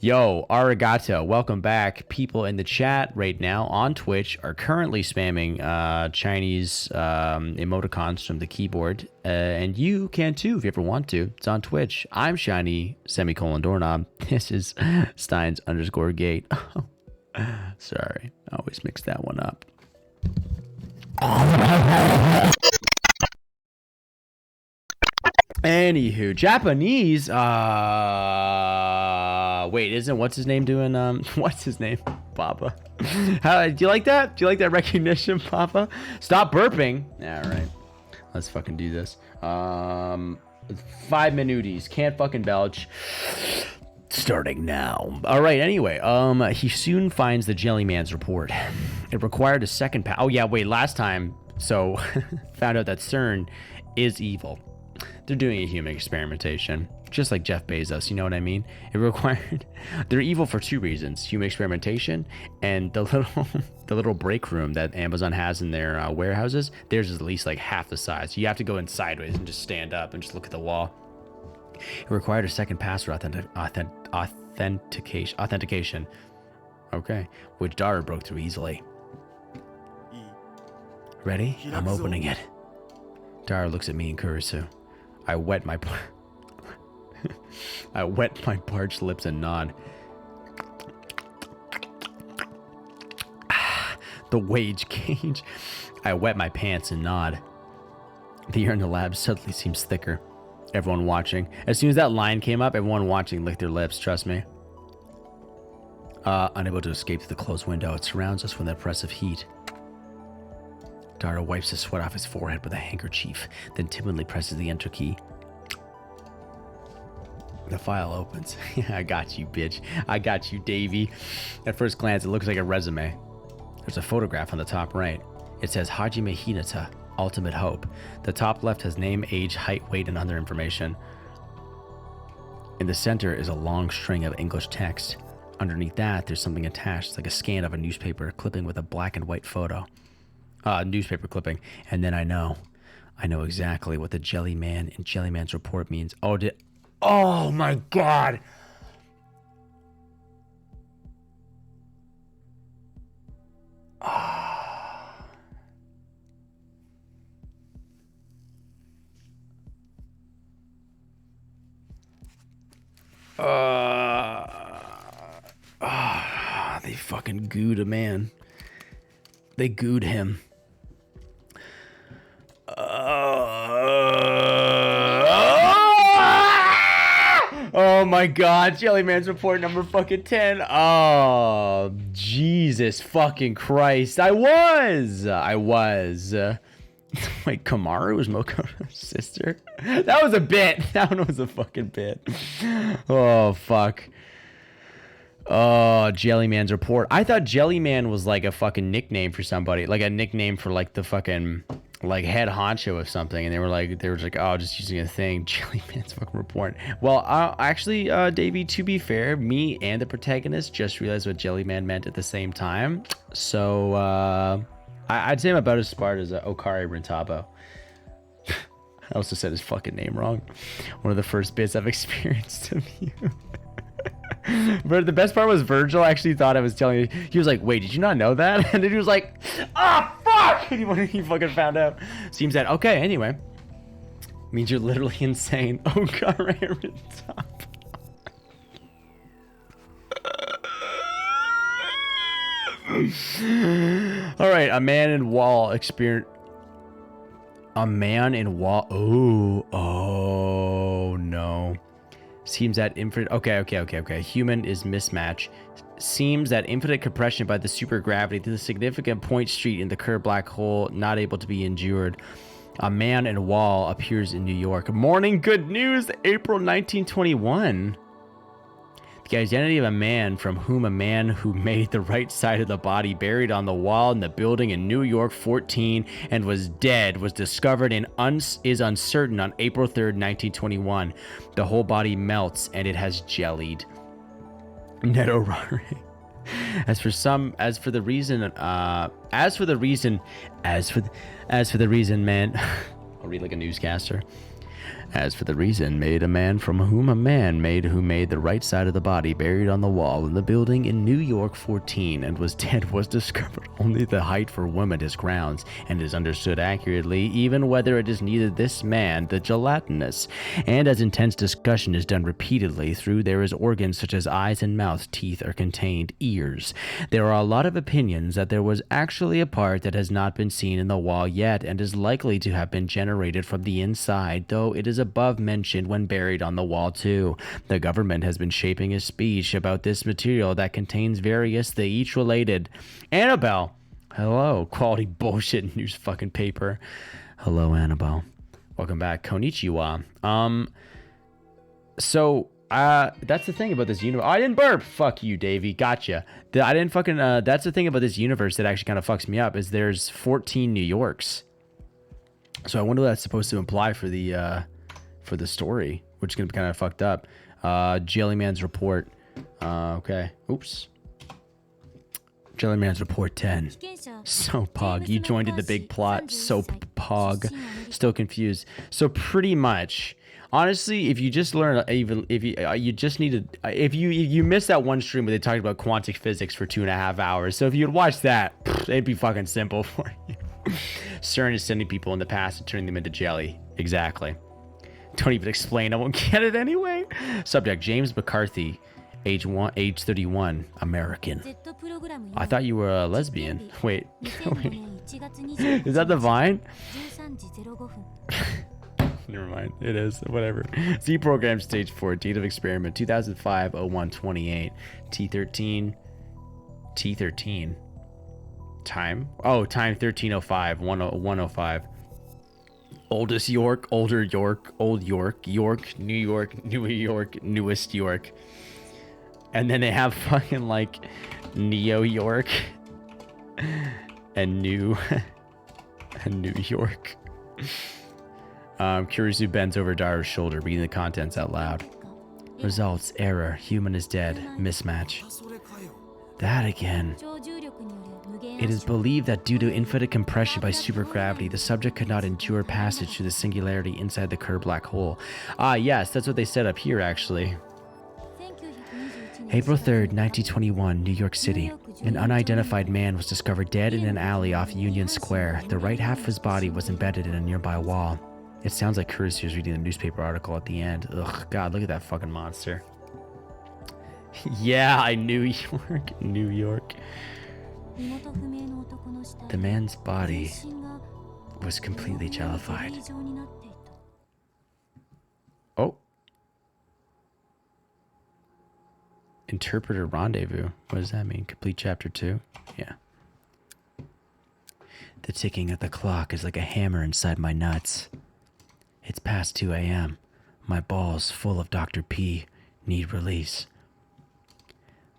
Yo, arigato. Welcome back. People in the chat right now on Twitch are currently spamming Chinese emoticons from the keyboard. And you can too if you ever want to. It's on Twitch. I'm Shiny semicolon doorknob. This is Steins underscore gate. Sorry. I always mix that one up. Anywho, Japanese. Wait, isn't what's his name doing? What's his name? Papa. How do you like that? Do you like that recognition, Papa? Stop burping. All right, let's fucking do this. 5 minutes. Can't fucking belch. Starting now. All right. Anyway, he soon finds the Jellyman's report. It required a second pass. Oh yeah, wait. Last time, so found out that CERN is evil. They're doing a human experimentation, just like Jeff Bezos, you know what I mean? It required, they're evil for 2 reasons: human experimentation and the little break room that Amazon has in their warehouses. Theirs is at least like half the size. You have to go in sideways and just stand up and just look at the wall. It required a second password authentication. Okay, which Dara broke through easily. Ready? I'm opening it. Dara looks at me and Kurisu. I wet my parched lips and nod. The wage cage. I wet my pants and nod. The air in the lab suddenly seems thicker. Everyone watching. As soon as that line came up, everyone watching licked their lips, trust me. Unable to escape through the closed window, it surrounds us with an oppressive heat. Dara wipes the sweat off his forehead with a handkerchief, then timidly presses the enter key. The file opens. I got you, bitch. I got you, Davey. At first glance, it looks like a resume. There's a photograph on the top right. It says Hajime Hinata, Ultimate Hope. The top left has name, age, height, weight, and other information. In the center is a long string of English text. Underneath that, there's something attached. It's like a scan of a newspaper clipping with a black and white photo. Newspaper clipping. And then I know exactly what the Jellyman and Jellyman's report means. Oh my god. They fucking gooed a man. They gooed him. Oh my god, Jellyman's report number fucking 10. Oh, Jesus fucking Christ. I was. Wait, Kamaru was Mokoto's sister? That was a bit. That one was a fucking bit. Oh, fuck. Oh, Jellyman's report. I thought Jellyman was like a fucking nickname for somebody. Like a nickname for like the fucking like head honcho of something. And they were like, oh, just using a thing. Jellyman's fucking report. Well, actually, Davey, to be fair, me and the protagonist just realized what Jellyman meant at the same time. So, I'd say I'm about as smart as Okari Rentabo. I also said his fucking name wrong. One of the first bits I've experienced of you. But the best part was Virgil actually thought I was telling you. He was like, wait, did you not know that? And then he was like, ah, fuck! He fucking found out. Seems that, okay, anyway. Means you're literally insane. Okari Rentabo. All right, a man in wall experience. A man in wall. Oh no. Seems that infinite. Okay. Human is mismatch. Seems that infinite compression by the supergravity to the significant point street in the curved black hole not able to be endured. A man in wall appears in New York. Morning good news, April 1921. The identity of a man from whom a man who made the right side of the body buried on the wall in the building in New York 14 and was dead was discovered and is uncertain on April 3rd, 1921. The whole body melts and it has jellied. Neto Rare. As for the reason, man, I'll read like a newscaster. As for the reason, made a man from whom a man made who made the right side of the body buried on the wall in the building in New York 14 and was dead was discovered. Only the height for women is grounds, and is understood accurately even whether it is neither this man, the gelatinous, and as intense discussion is done repeatedly through there is organs such as eyes and mouth, teeth are contained, ears. There are a lot of opinions that there was actually a part that has not been seen in the wall yet and is likely to have been generated from the inside, though it is above mentioned when buried on the wall too. The government has been shaping a speech about this material that contains various they each related. Annabelle! Hello, quality bullshit news fucking paper. Hello, Annabelle. Welcome back. Konnichiwa. That's the thing about this universe. I didn't burp. Fuck you, Davey. Gotcha. I didn't fucking, that's the thing about this universe that actually kind of fucks me up is there's 14 New Yorks. So I wonder what that's supposed to imply for the story, which is going to be kind of fucked up. Jellyman's report. Okay. Oops. Jellyman's report 10. So Pog, you joined in the big plot. So Pog. Still confused. So pretty much, honestly, if you just learn, even if you just need to, if you missed that one stream where they talked about quantum physics for 2.5 hours, so if you'd watch that, it'd be fucking simple for you. CERN is sending people in the past and turning them into jelly. Exactly. Don't even explain. I won't get it anyway. Subject: James McCarthy, age 31, American. I thought you were a lesbian. Wait. Is that the Vine? Never mind. It is. Whatever. Z program stage 4. Date of experiment 2005 0128. T13. T13. Time. Oh, time 1305. 105. Oldest York, older York, old York, York, New York, New York, newest York. And then they have fucking like Neo York and New York. Kurisu bends over Dara's shoulder, reading the contents out loud. Results, error, human is dead, mismatch. That again. It is believed that due to infinite compression by supergravity, the subject could not endure passage to the singularity inside the curved black hole. Ah, yes, that's what they said up here, actually. April 3rd, 1921, New York City. An unidentified man was discovered dead in an alley off Union Square. The right half of his body was embedded in a nearby wall. It sounds like Curtis was reading the newspaper article at the end. Ugh, God, look at that fucking monster. Yeah, New York. New York. The man's body was completely jellified. Oh. Interpreter rendezvous. What does that mean? Complete chapter 2? Yeah. The ticking of the clock is like a hammer inside my nuts. It's past 2 a.m. My balls, full of Dr. P, need release.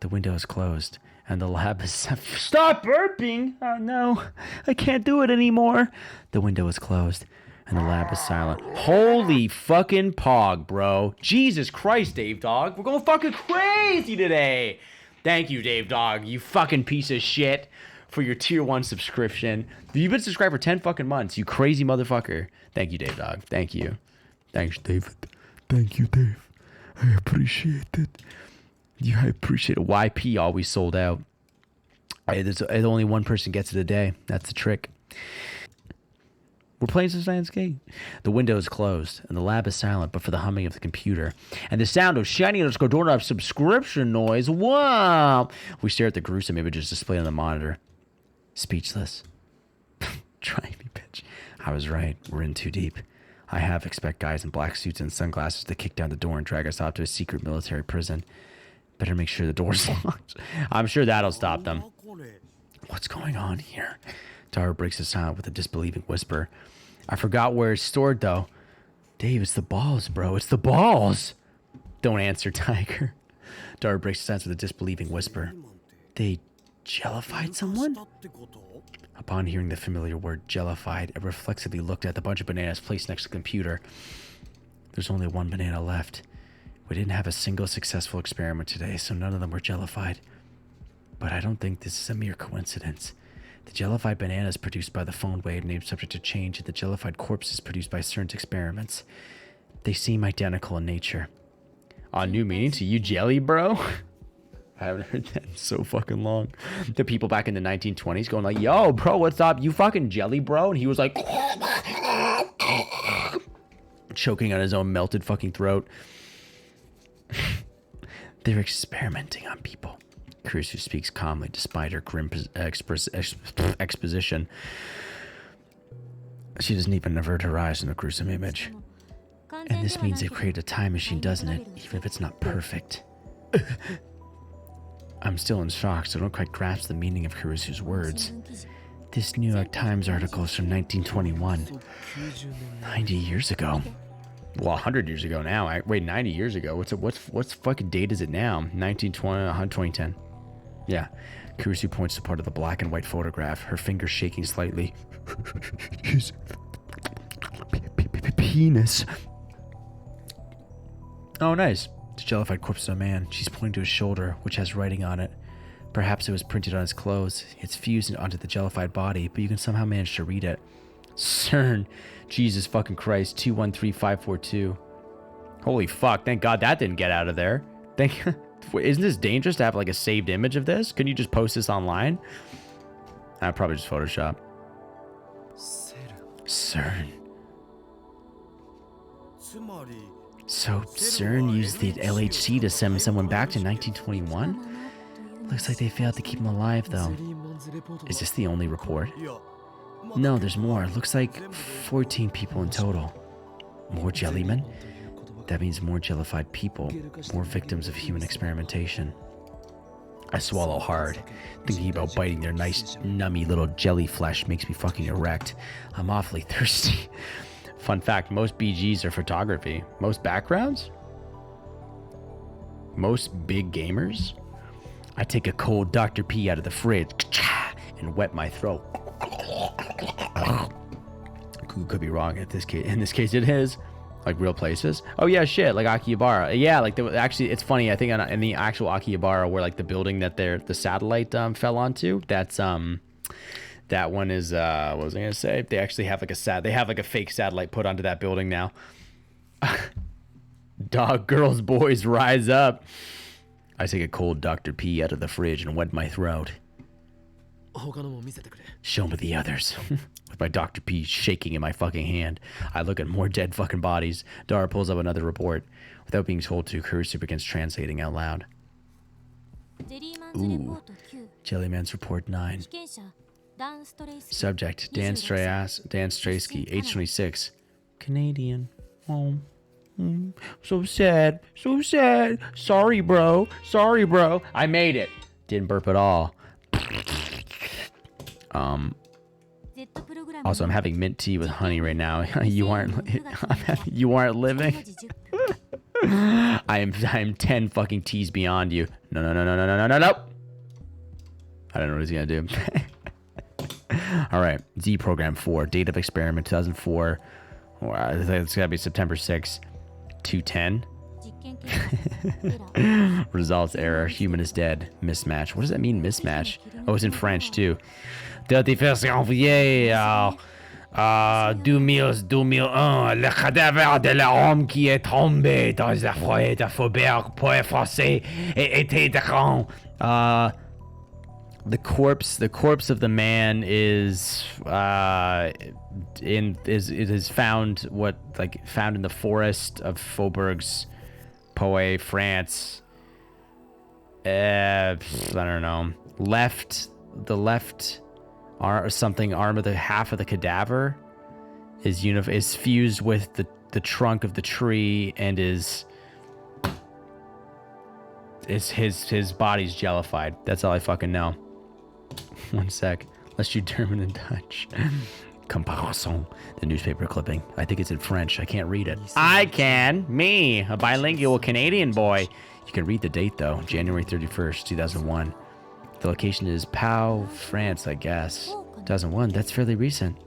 The window is closed, and the lab is... Stop burping! Oh no, I can't do it anymore. The window is closed, and the lab is silent. Holy fucking pog, bro. Jesus Christ, Dave Dog. We're going fucking crazy today. Thank you, Dave Dog, you fucking piece of shit, for your tier 1 subscription. You've been subscribed for 10 fucking months, you crazy motherfucker. Thank you, Dave Dog. Thank you. Thanks, David. Thank you, Dave. I appreciate it. Yeah, I appreciate it. YP always sold out. There's only one person gets it a day. That's the trick. We're playing some Steins Gate. The window is closed, and the lab is silent, but for the humming of the computer and the sound of shiny underscore doorknob subscription noise. Wow! We stare at the gruesome images displayed on the monitor. Speechless. Try me, bitch. I was right. We're in too deep. I have expect guys in black suits and sunglasses to kick down the door and drag us off to a secret military prison. Better make sure the door's locked. I'm sure that'll stop them. What's going on here? Dara breaks the silence with a disbelieving whisper. I forgot where it's stored, though. Dave, it's the balls, bro. It's the balls. Don't answer, Tiger. Dara breaks the silence with a disbelieving whisper. They jellified someone? Upon hearing the familiar word jellified, I reflexively looked at the bunch of bananas placed next to the computer. There's only one banana left. We didn't have a single successful experiment today, so none of them were jellified. But I don't think this is a mere coincidence. The jellified banana is produced by the phone wave named subject to change, and the jellified corpse is produced by CERN's experiments. They seem identical in nature. New meaning to you, jelly bro? I haven't heard that in so fucking long. The people back in the 1920s going like, yo, bro, what's up? You fucking jelly bro? And he was like, choking on his own melted fucking throat. They're experimenting on people. Kurisu speaks calmly despite her grim exposition. She doesn't even avert her eyes in the gruesome image. And this means they've created a time machine, doesn't it? Even if it's not perfect. I'm still in shock, so I don't quite grasp the meaning of Kurisu's words. This New York Times article is from 1921. 90 years ago. Well, 100 years ago now. Wait, 90 years ago. What's fucking date is it now? 1920, 2010. Yeah. Kurisu points to part of the black and white photograph, her fingers shaking slightly. His penis. Oh, nice. The jellified corpse of a man. She's pointing to his shoulder, which has writing on it. Perhaps it was printed on his clothes. It's fused onto the jellified body, but you can somehow manage to read it. CERN. Jesus fucking Christ. 213542. Holy fuck. Thank God that didn't get out of there. Isn't this dangerous to have like a saved image of this? Couldn't you just post this online? I'd probably just Photoshop. CERN. So CERN used the LHC to send someone back to 1921? Looks like they failed to keep him alive though. Is this the only report? No, there's more. Looks like 14 people in total. More jellymen? That means more jellified people, more victims of human experimentation. I swallow hard. Thinking about biting their nice, nummy little jelly flesh makes me fucking erect. I'm awfully thirsty. Fun fact, most BGs are photography. Most backgrounds? Most big gamers? I take a cold Dr. P out of the fridge and wet my throat. Could be wrong in this case it is. Like real places. Oh yeah, shit, like Akihabara. Yeah, like actually, it's funny. I think in the actual Akihabara, where like the building that the satellite fell onto, that one is what was I gonna say? They actually have like a fake satellite put onto that building now. Dog, girls, boys, rise up. I take a cold Dr. P out of the fridge and wet my throat. Show me the others. With my Dr. P shaking in my fucking hand. I look at more dead fucking bodies. Dara pulls up another report. Without being told to, Kurisu begins translating out loud. Ooh. Jellyman's Report 9. Subject, Dan Straysky, age 26. Canadian. Oh. So sad. So sad. Sorry, bro. Sorry, bro. I made it. Didn't burp at all. Also, I'm having mint tea with honey right now. You aren't living. I am 10 fucking teas beyond you. No. I don't know what he's gonna do. All right, Z program 4, date of experiment 2004. It's gotta be September 6, 210. Results error. Human is dead. Mismatch. What does that mean? Mismatch. Oh, it's in French too. 31 janvier 2001, le cadavre de l'homme qui est tombé dans la forêt de Faubourg pour français était grand. The corpse of the man is found in the forest of Faubourg's Poe, France. I don't know. The left arm of the half of the cadaver is fused with the trunk of the tree and is his body's jellified. That's all I fucking know. One sec. Let's do German and Dutch. Comparaison. The newspaper clipping. I think it's in French. I can't read it. I can. Me, a bilingual Canadian boy. You can read the date though. January 31st, 2001. The location is Pau, France, I guess. 2001, that's fairly recent.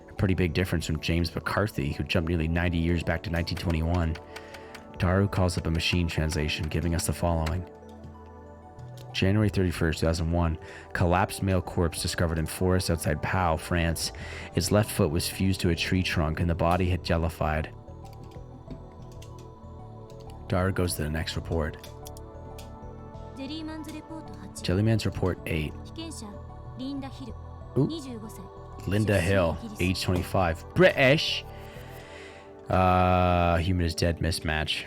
A pretty big difference from James McCarthy, who jumped nearly 90 years back to 1921. Daru calls up a machine translation, giving us the following. January 31st, 2001, collapsed male corpse discovered in forest outside Pau, France. Its left foot was fused to a tree trunk and the body had jellified. Dara goes to the next report. Jellyman's report 8. Ooh. Linda Hill, age 25. British. Human is dead mismatch.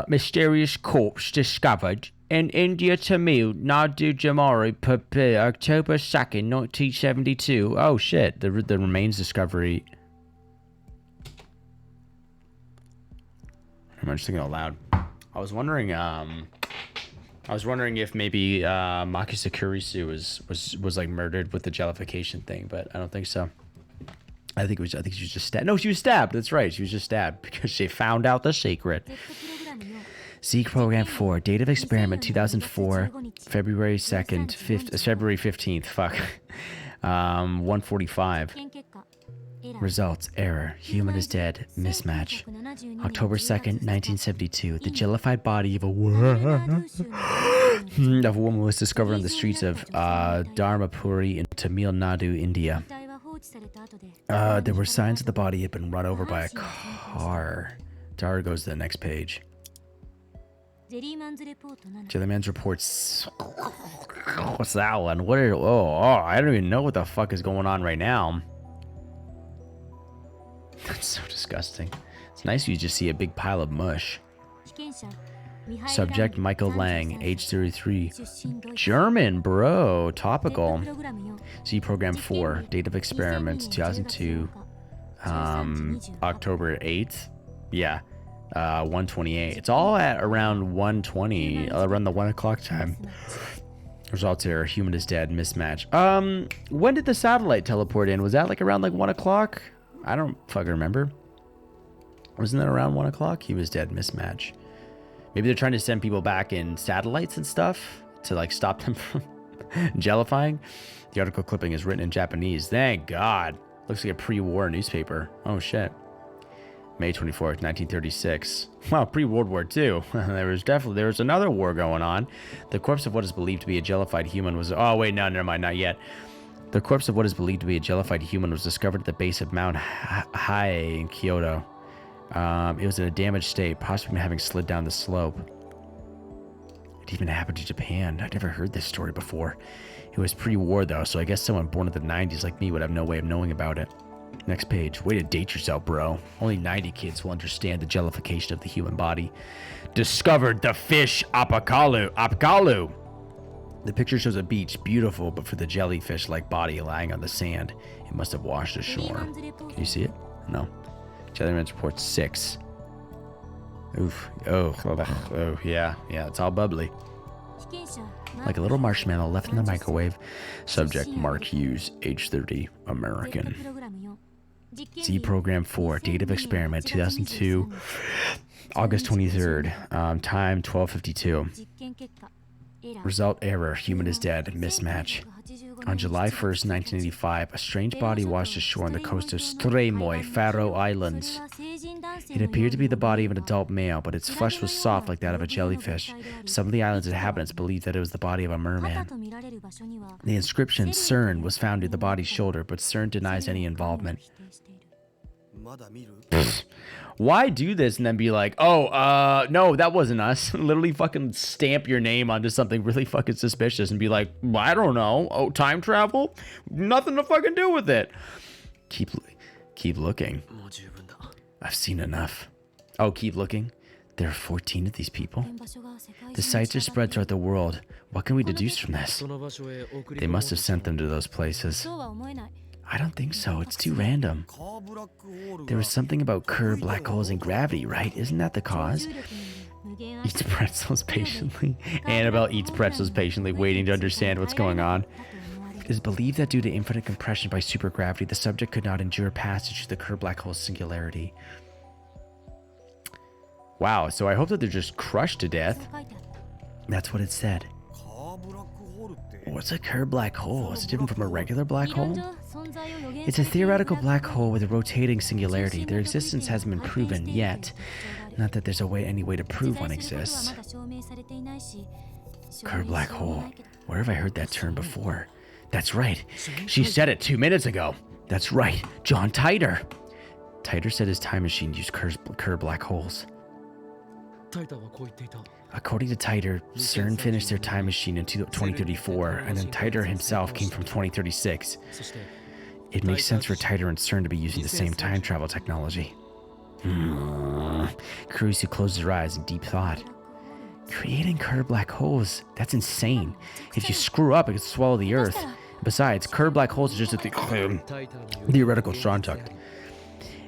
Mysterious corpse discovered in India, Tamil Nadu, Jammu, October 2nd, 1972. Oh shit, the remains discovery. I'm just thinking out loud. I was wondering if maybe Maki Sakurisu was like murdered with the jellification thing, but I don't think so. I think she was just stabbed. No, she was stabbed. That's right. She was just stabbed because she found out the secret. Zeke Program 4, date of experiment 2004, February 2nd, February 15th. Fuck. 145. Results, error. Human is dead. Mismatch. October 2nd, 1972. The jellified body of a woman was discovered on the streets of Dharmapuri in Tamil Nadu, India. There were signs that the body had been run over by a car. Dara goes to the next page. Jellyman's reports. What's that one? I don't even know what the fuck is going on right now. That's so disgusting. It's nice you just see a big pile of mush. Subject Michael Lang, age 33. German, bro. Topical. Z Program 4, date of experiment 2002, October 8th. Yeah, 128. It's all at around 120, around the 1 o'clock time. Results here, human is dead, mismatch. When did the satellite teleport in? Was that like around like 1 o'clock? I don't fucking remember. Wasn't that around 1 o'clock? He was dead, mismatch. Maybe they're trying to send people back in satellites and stuff to like stop them from jellifying. The article clipping is written in Japanese. Thank God. Looks like a pre-war newspaper. Oh shit. May 24th, 1936. Well, pre-World War II. there was another war going on. The corpse of what is believed to be a jellified human was... Oh, wait, no, never mind, not yet. The corpse of what is believed to be a jellified human was discovered at the base of Mount Hiei in Kyoto. It was in a damaged state, possibly having slid down the slope. It even happened to Japan. I'd never heard this story before. It was pre-war, though, so I guess someone born in the 90s like me would have no way of knowing about it. Next page. Way to date yourself, bro. Only 90 kids will understand the jellification of the human body. Discovered the fish Apakalu. The picture shows a beach, beautiful, but for the jellyfish-like body lying on the sand, it must have washed ashore. Can you see it? No. Jellyman's report 6. Oof. Oh, yeah, it's all bubbly. Like a little marshmallow left in the microwave. Subject, Mark Hughes, age 30, American. Z Program 4, date of experiment 2002, August 23rd, time 12:52. Result error, human is dead, mismatch. On July 1st, 1985, a strange body washed ashore on the coast of Streymoy, Faroe Islands. It appeared to be the body of an adult male, but its flesh was soft like that of a jellyfish. Some of the island's inhabitants believed that it was the body of a merman. The inscription CERN was found near the body's shoulder, but CERN denies any involvement. Why do this and then be like, oh, no, that wasn't us. Literally fucking stamp your name onto something really fucking suspicious and be like, well, I don't know. Oh, time travel? Nothing to fucking do with it. Keep looking. I've seen enough. Oh, keep looking. There are 14 of these people. The sites are spread throughout the world. What can we deduce from this? They must have sent them to those places. I don't think so. It's too random. There was something about curved black holes and gravity, right? Isn't that the cause? Eats pretzels patiently. Annabelle eats pretzels patiently, waiting to understand what's going on. It is believed that due to infinite compression by supergravity, the subject could not endure passage through the curved black hole's singularity. Wow, so I hope that they're just crushed to death. That's what it said. What's a curved black hole? Is it different from a regular black hole? It's a theoretical black hole with a rotating singularity. Their existence hasn't been proven yet. Not that there's any way to prove one exists. Curved black hole. Where have I heard that term before? That's right. She said it 2 minutes ago. That's right. John Titor. Titor said his time machine used curved black holes. According to Titer, CERN finished their time machine in 2034, and then Titer himself came from 2036. It makes sense for Titer and CERN to be using the same time travel technology. Kurusu closed her eyes in deep thought. Creating curved black holes, that's insane. If you screw up, it could swallow the Earth. Besides, curved black holes are just a theoretical construct.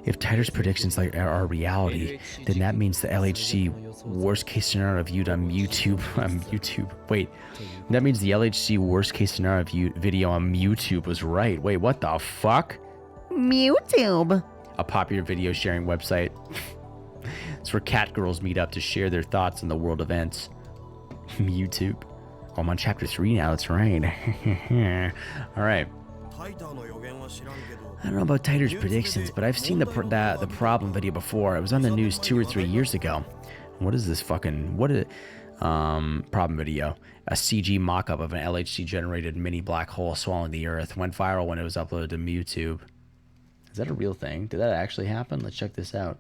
If Titer's predictions are reality, then that means the LHC worst case scenario viewed on YouTube. Wait, that means the LHC worst case scenario video on YouTube was right. Wait, what the fuck? YouTube, a popular video sharing website. It's where cat girls meet up to share their thoughts on the world events. YouTube. Oh, I'm on chapter 3 now. That's right. All right. I don't know about Titer's predictions, but I've seen the problem video before. It was on the news 2 or 3 years ago. What is this fucking... What is it? Problem video. A CG mock-up of an LHC-generated mini black hole swallowing the Earth. Went viral when it was uploaded to YouTube. Is that a real thing? Did that actually happen? Let's check this out.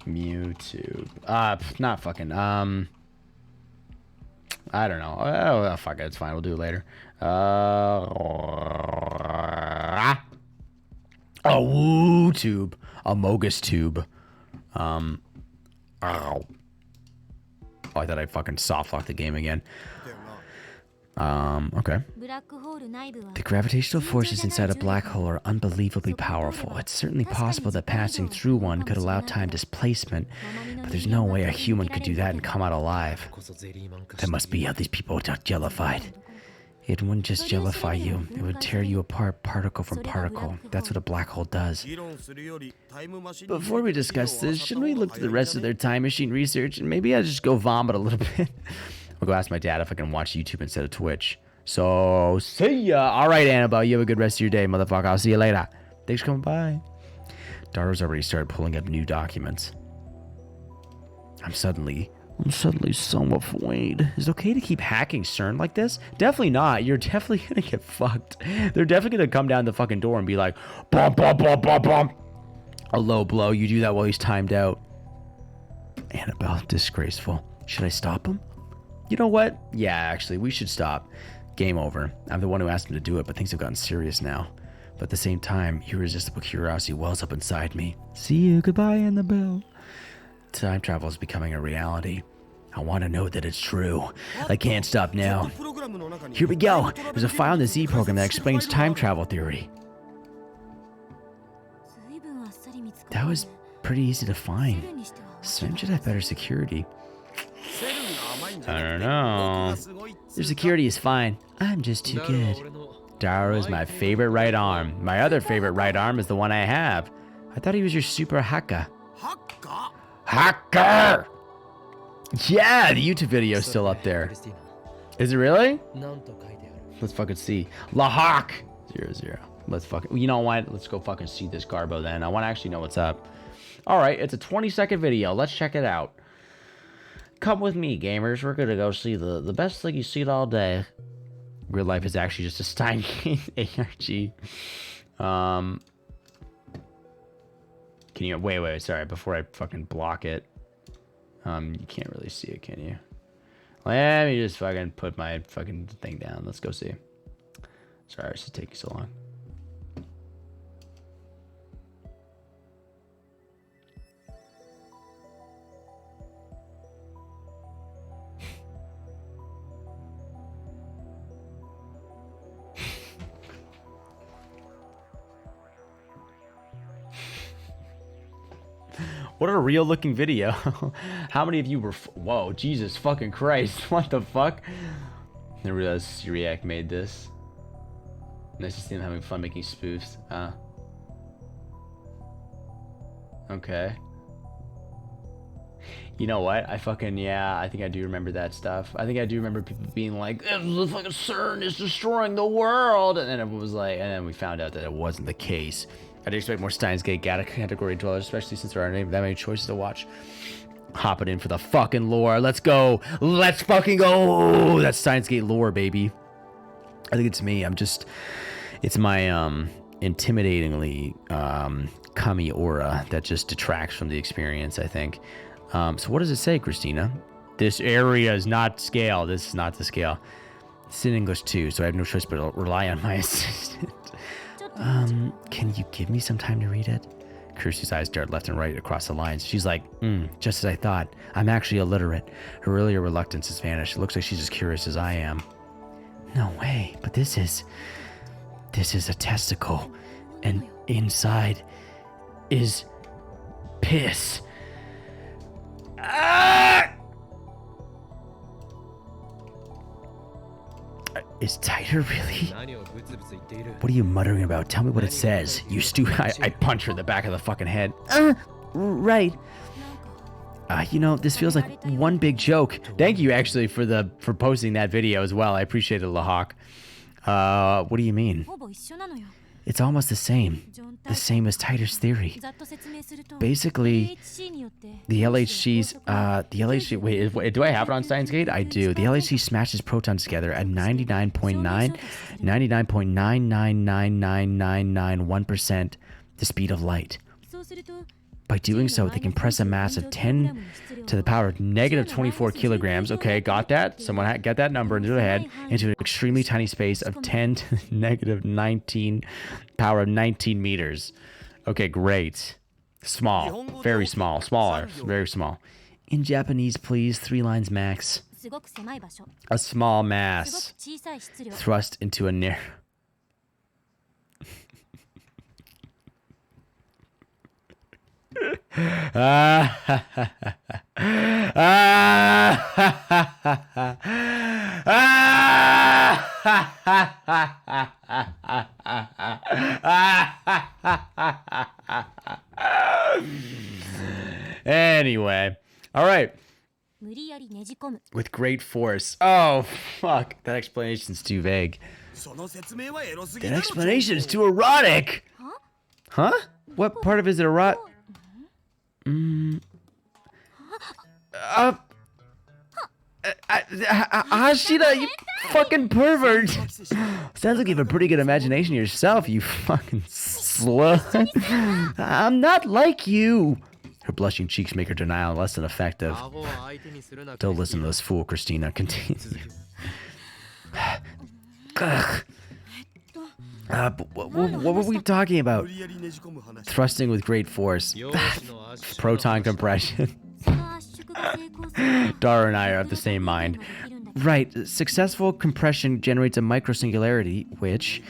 YouTube. Not fucking... I don't know. Oh, fuck it. It's fine. We'll do it later. A woo tube. A Mogus tube. Ow. Oh, I thought I fucking soft locked the game again. Okay. The gravitational forces inside a black hole are unbelievably powerful. It's certainly possible that passing through one could allow time displacement, but there's no way a human could do that and come out alive. That must be how these people got jellified. It wouldn't just jellify you, it would tear you apart particle from particle. That's what a black hole does. Before we discuss this, shouldn't we look to the rest of their time machine research and maybe I'll just go vomit a little bit? I'll go ask my dad if I can watch YouTube instead of Twitch. So, see ya! Alright, Annabelle, you have a good rest of your day, motherfucker. I'll see you later. Thanks for coming by. Daro's already started pulling up new documents. I'm suddenly so afraid. Is it okay to keep hacking CERN like this? Definitely not. You're definitely gonna get fucked. They're definitely gonna come down the fucking door and be like, bump, bump, bump, bump, bump. A low blow. You do that while he's timed out. Annabelle, disgraceful. Should I stop him? You know what? Yeah, actually, we should stop. Game over. I'm the one who asked him to do it, but things have gotten serious now. But at the same time, irresistible curiosity wells up inside me. See you. Goodbye, Annabelle. Time travel is becoming a reality. I want to know that it's true. I can't stop now. Here we go. There's a file in the Z program that explains time travel theory. That was pretty easy to find. CERN should have better security. I don't know. Their security is fine. I'm just too good. Daro is my favorite right arm. My other favorite right arm is the one I have. I thought he was your super hacker. Hacker! Yeah, the YouTube video is still up there. Is it really? Let's fucking see. Lahawk 00. Let's fucking... You know what? Let's go fucking see this Garbo then. I want to actually know what's up. Alright, it's a 20-second video. Let's check it out. Come with me, gamers. We're gonna go see the best thing you seen all day. Real life is actually just a Steins ARG. Can you... Wait. Sorry, before I fucking block it. You can't really see it, can you? Let me just fucking put my fucking thing down. Let's go see. Sorry, it's just taking so long. What a real looking video. How many of you were... Whoa, Jesus fucking Christ. What the fuck? I didn't realize React made this. Nice to see them having fun making spoofs. Okay. You know what? I think I do remember that stuff. I think I do remember people being like, the fucking CERN is destroying the world. And then it was like, and then we found out that it wasn't the case. I'd expect more Steins Gate category dwellers, especially since there aren't that many choices to watch. Hopping in for the fucking lore. Let's go. Let's fucking go. That's Steins Gate lore, baby. I think it's me. It's my intimidatingly cummy aura that just detracts from the experience, I think. So what does it say, Christina? This area is not scale. This is not the scale. It's in English too, so I have no choice but to rely on my assistant. Can you give me some time to read it? Kirsty's eyes dart left and right across the lines. She's like, just as I thought. I'm actually illiterate. Her earlier reluctance has vanished. It looks like she's as curious as I am. No way, but this is a testicle, and inside is piss. Ah! Is tighter really? What are you muttering about? Tell me what it says. You stupid. I punch her in the back of the fucking head. Right. You know, this feels like one big joke. Thank you actually for posting that video as well. I appreciate it, Lahawk. What do you mean? It's almost the same. The same as Tighter's theory. Basically, the LHC, wait, do I have it on Steins Gate? I do. The LHC smashes protons together at 99.999999991% the speed of light. By doing so, they compress a mass of 10 to the power of negative 24 kilograms. Okay, got that? Someone get that number into their head into an extremely tiny space of 10 to the negative 19 power of 19 meters. Okay, great. Small. Very small. Smaller. Very small. In Japanese, please. 3 lines max. A small mass thrust into a narrow... Anyway, all right. With great force. Oh, fuck. That explanation's too vague. That explanation is too erotic. Huh? What part of it is erotic? Hashida, you fucking pervert. Sounds like you have a pretty good imagination yourself, you fucking slut. I'm not like you. Her blushing cheeks make her denial less than effective. Don't listen to this fool, Christina. Continue. What were we talking about? Thrusting with great force. Proton compression. Dara and I are of the same mind. Right. Successful compression generates a microsingularity, which...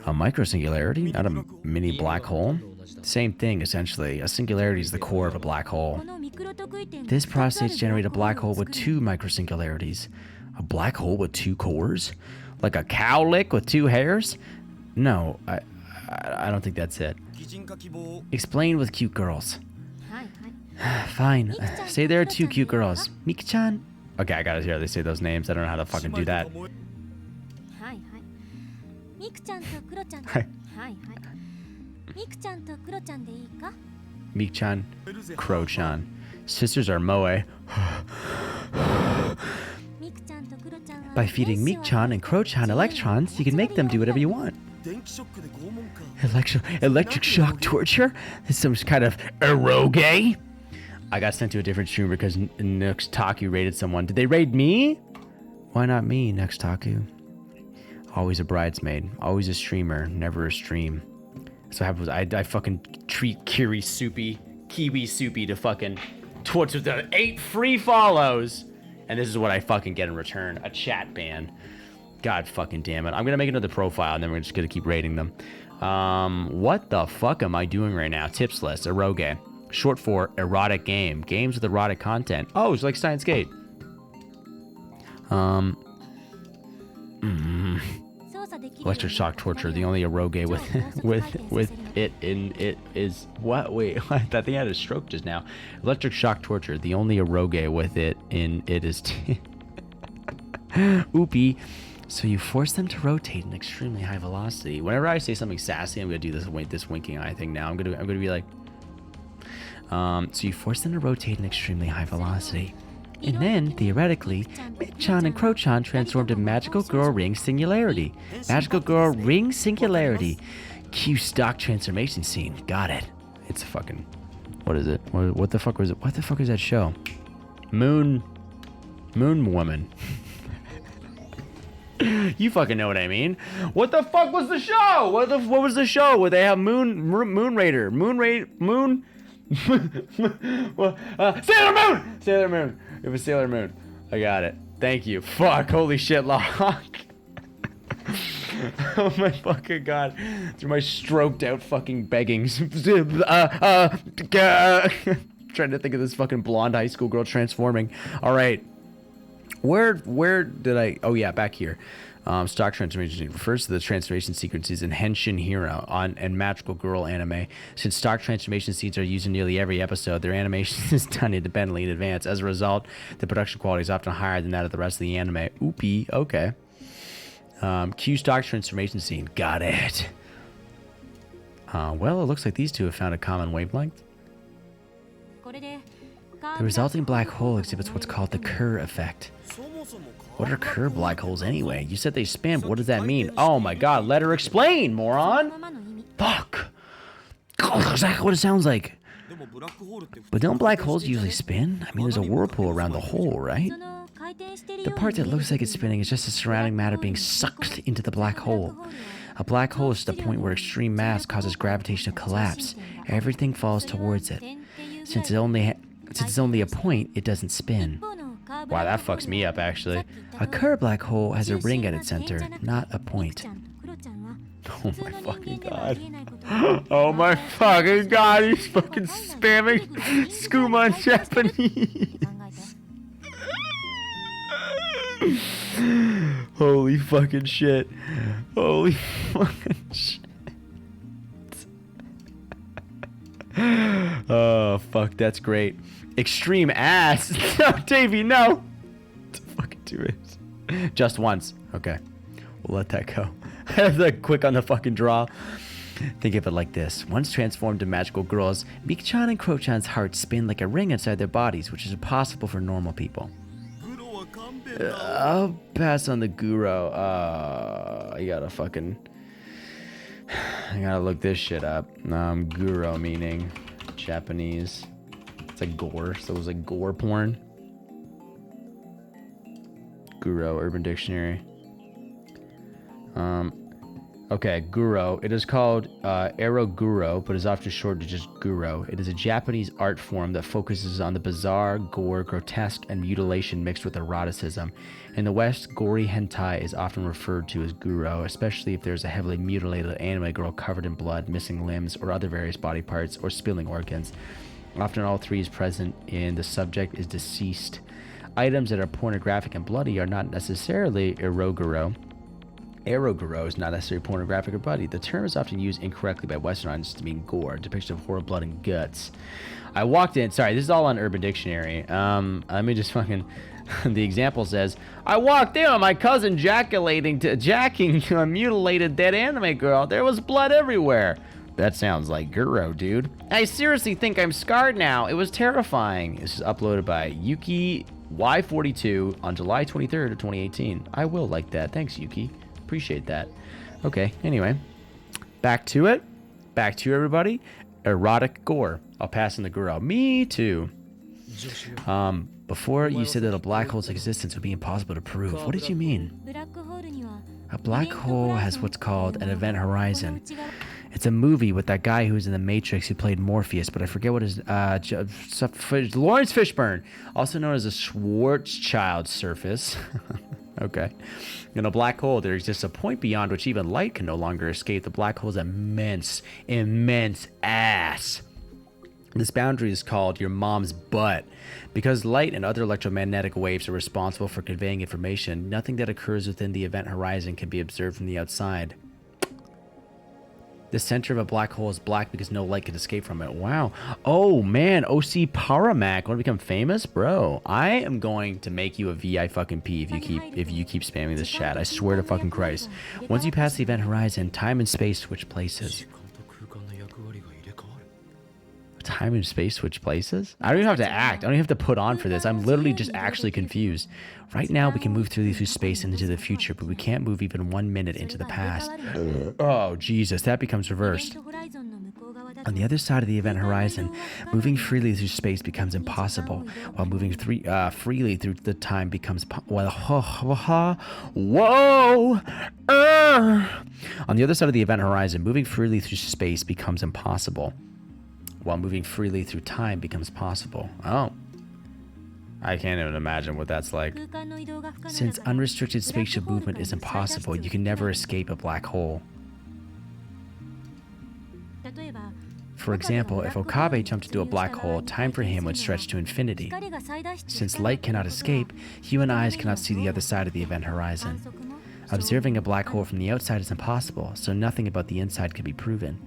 A microsingularity? Not a mini black hole? Same thing, essentially. A singularity is the core of a black hole. This process generates a black hole with 2 microsingularities. A black hole with 2 cores? Like a cowlick with 2 hairs? No, I don't think that's it. Explain with cute girls. Fine. Say there are 2 cute girls. Miki-chan. Okay, I gotta hear they say those names. I don't know how to fucking do that. Miki-chan, Kuro-chan. Sisters are moe. By feeding Miki-chan and Kuro-chan electrons, you can make them do whatever you want. Electric shock torture? This is some kind of eroge? I got sent to a different stream because Nextaku raided someone. Did they raid me? Why not me, Nextaku? Always a bridesmaid. Always a streamer. Never a stream. So I fucking treat Kiwi Soupy to fucking torture the 8 free follows. And this is what I fucking get in return. A chat ban. God fucking damn it. I'm gonna make another profile and then we're just gonna keep rating them. What the fuck am I doing right now? Tips list. Eroge. Short for erotic game. Games with erotic content. Oh, it's like Steins Gate. Electric shock torture. The only eroge with it in it is what? Wait, I think I had a stroke just now. Electric shock torture. The only eroge with it in it is oopie. So you force them to rotate in extremely high velocity. Whenever I say something sassy, I'm gonna do this winking eye thing now. I'm gonna be like, so you force them to rotate in extremely high velocity. And then, theoretically, Miki-chan and Kuro-chan transformed to Magical Girl Ring Singularity. Magical Girl Ring Singularity. Cue stock transformation scene. Got it. It's fucking What is it? What the fuck was it? What the fuck is that show? Moon Woman. You fucking know what I mean. What the fuck was the show? What was the show where they have Moon Raider? Sailor Moon. It was Sailor Moon. I got it. Thank you. Fuck. Holy shit, Lock. Oh my fucking god. Through my stroked out fucking beggings. Trying to think of this fucking blonde high school girl transforming. All right. Where did I? Oh yeah, back here. Stock transformation refers to the transformation sequences in Henshin Hero and Magical Girl anime. Since stock transformation scenes are used in nearly every episode, their animation is done independently in advance. As a result, the production quality is often higher than that of the rest of the anime. Oopie, okay. Cue stock transformation scene. Got it. Well, it looks like these two have found a common wavelength. The resulting black hole exhibits what's called the Kerr effect. What are Kerr black holes anyway? You said they spin, but what does that mean? Oh my god, let her explain, moron! Fuck! Oh, that's exactly what it sounds like. But don't black holes usually spin? I mean, there's a whirlpool around the hole, right? The part that looks like it's spinning is just the surrounding matter being sucked into the black hole. A black hole is the point where extreme mass causes gravitation to collapse. Everything falls towards it. Since it's only a point, it doesn't spin. Wow, that fucks me up, actually. A Kerr black hole has a ring at its center, not a point. Oh my fucking god. Oh my fucking god, he's fucking spamming skooma in Japanese. Holy fucking shit. Holy fucking shit. Oh, fuck, that's great. Extreme ass. No, Davey, no. Fucking do it. Just once. Okay. We'll let that go. I have to quick on the fucking draw. Think of it like this. Once transformed to magical girls, Miki-chan and Kro-chan's hearts spin like a ring inside their bodies, which is impossible for normal people. I'll pass on the Guro. I gotta look this shit up. Guro meaning Japanese. It's like gore, so it was like gore porn. Guro, Urban Dictionary. Okay, Guro. It is called Eroguro, but is often shortened to just Guro. It is a Japanese art form that focuses on the bizarre, gore, grotesque, and mutilation mixed with eroticism. In the West, gory hentai is often referred to as Guro, especially if there's a heavily mutilated anime girl covered in blood, missing limbs, or other various body parts, or spilling organs. Often all three is present and the subject is deceased. Items that are pornographic and bloody are not necessarily eroguro. Eroguro is not necessarily pornographic or bloody. The term is often used incorrectly by Western audiences to mean gore, depiction of horror, blood, and guts. I walked in, sorry, this is all on Urban Dictionary. Let me just fucking, the example says, I walked in on my cousin jacking to a mutilated dead anime girl. There was blood everywhere. That sounds like Guro, dude. I seriously think I'm scarred now. It was terrifying. This is uploaded by Yuki Y42 on July 23rd of 2018. I will like that. Thanks, Yuki. Appreciate that. Okay, anyway. Back to it. Back to everybody. Erotic gore. I'll pass in the Guro. Me too. Before you said that a black hole's existence would be impossible to prove. What did you mean? A black hole has what's called an event horizon. It's a movie with that guy who's in the Matrix who played Morpheus, but I forget what his Lawrence Fishburne, also known as a Schwarzschild surface. Okay. In a black hole, there exists a point beyond which even light can no longer escape. The black hole's immense ass. This boundary is called your mom's butt. Because light and other electromagnetic waves are responsible for conveying information, nothing that occurs within the event horizon can be observed from the outside. The center of a black hole is black because no light can escape from it. Wow. Oh, man. OC Paramac. Want to become famous? Bro, I am going to make you a VI fucking P if you keep spamming this chat. I swear to fucking Christ. Once you pass the event horizon, time and space switch places. Time and space switch places? I don't even have to act. I don't even have to put on for this. I'm literally just actually confused. Right now, we can move through space and into the future, but we can't move even 1 minute into the past. Oh, Jesus. That becomes reversed. On the other side of the event horizon, moving freely through space becomes impossible, while moving freely through the time becomes whoa! On the other side of the event horizon, moving freely through space becomes impossible, while moving freely through time becomes possible. Oh. I can't even imagine what that's like. Since unrestricted spatial movement is impossible, you can never escape a black hole. For example, if Okabe jumped into a black hole, time for him would stretch to infinity. Since light cannot escape, human eyes cannot see the other side of the event horizon. Observing a black hole from the outside is impossible, so nothing about the inside can be proven.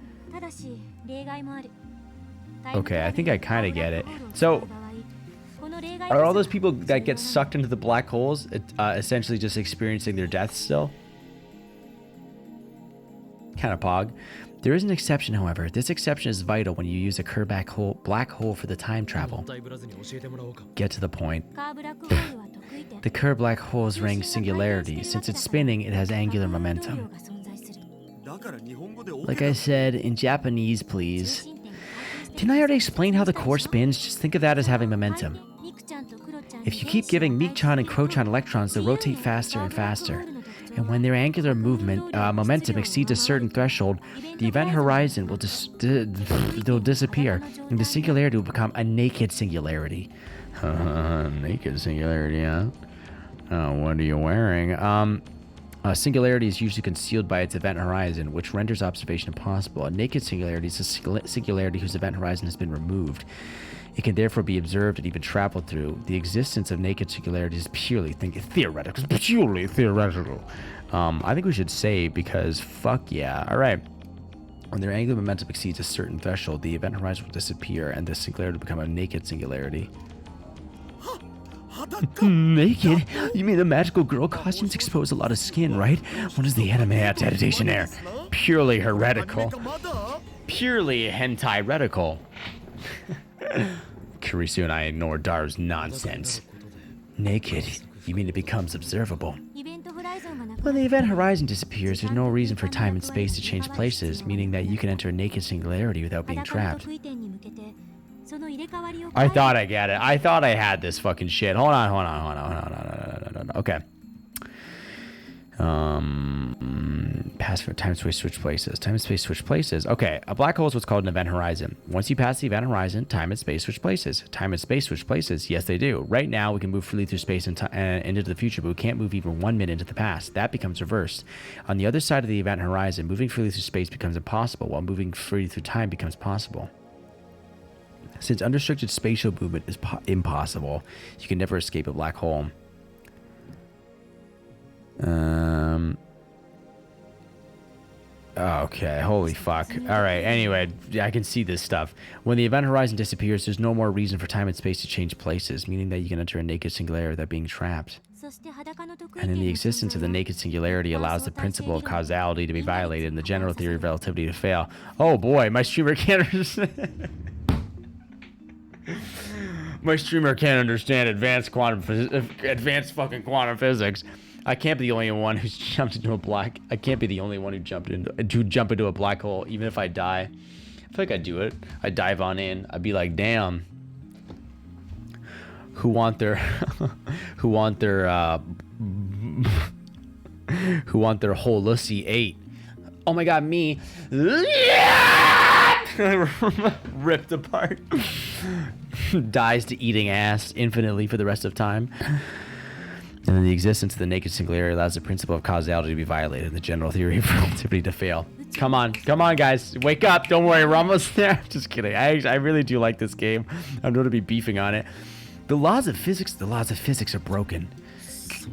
Okay, I think I kind of get it. So, are all those people that get sucked into the black holes essentially just experiencing their death still? Kind of pog. There is an exception, however. This exception is vital when you use a Kerr black hole for the time travel. Get to the point. The Kerr black hole is ranked singularity. Since it's spinning, it has angular momentum. Like I said, in Japanese, please. Didn't I already explain how the core spins? Just think of that as having momentum. If you keep giving Meek-chan and Crow-chan electrons, they'll rotate faster and faster. And when their angular momentum exceeds a certain threshold, the event horizon will disappear, and the singularity will become a naked singularity. Naked singularity, huh? Oh, what are you wearing? A singularity is usually concealed by its event horizon, which renders observation impossible. A naked singularity is a singularity whose event horizon has been removed. It can therefore be observed and even traveled through. The existence of naked singularity is purely theoretical. Purely theoretical. I think we should say, because fuck yeah. All right. When their angular momentum exceeds a certain threshold, the event horizon will disappear and the singularity will become a naked singularity. Naked? You mean the magical girl costumes expose a lot of skin, right? What is the anime adaptation there? Purely heretical. Purely hentai-retical. Kurisu and I ignore Daru's nonsense. Naked? You mean it becomes observable? When the event horizon disappears, there's no reason for time and space to change places, meaning that you can enter a naked singularity without being trapped. I thought I get it. I thought I had this fucking shit. Hold on. Okay. Pass for time, space, switch places. Time and space, switch places. Okay, a black hole is what's called an event horizon. Once you pass the event horizon, time and space switch places. Time and space switch places. Yes, they do. Right now, we can move freely through space and into the future, but we can't move even 1 minute into the past. That becomes reversed. On the other side of the event horizon, moving freely through space becomes impossible, while moving freely through time becomes possible. Since unrestricted spatial movement is impossible, you can never escape a black hole. Okay, holy fuck. Alright, anyway, I can see this stuff. When the event horizon disappears, there's no more reason for time and space to change places, meaning that you can enter a naked singularity without being trapped. And in the existence of the naked singularity allows the principle of causality to be violated and the general theory of relativity to fail. Oh boy, my streamer can't understand. My streamer can't understand advanced fucking quantum physics. I can't be the only one who's jumped into a black. I can't be the only one who jump into a black hole, even if I die. I feel like I'd do it. I'd dive on in. I'd be like, damn. Who want their whole Lucy 8? Oh my god, me. Ripped apart. Dies to eating ass infinitely for the rest of time. And then the existence of the naked singularity allows the principle of causality to be violated and the general theory of relativity to fail. Come on, guys. Wake up. Don't worry, we're almost there. Just kidding. I really do like this game. I'm going to be beefing on it. The laws of physics are broken.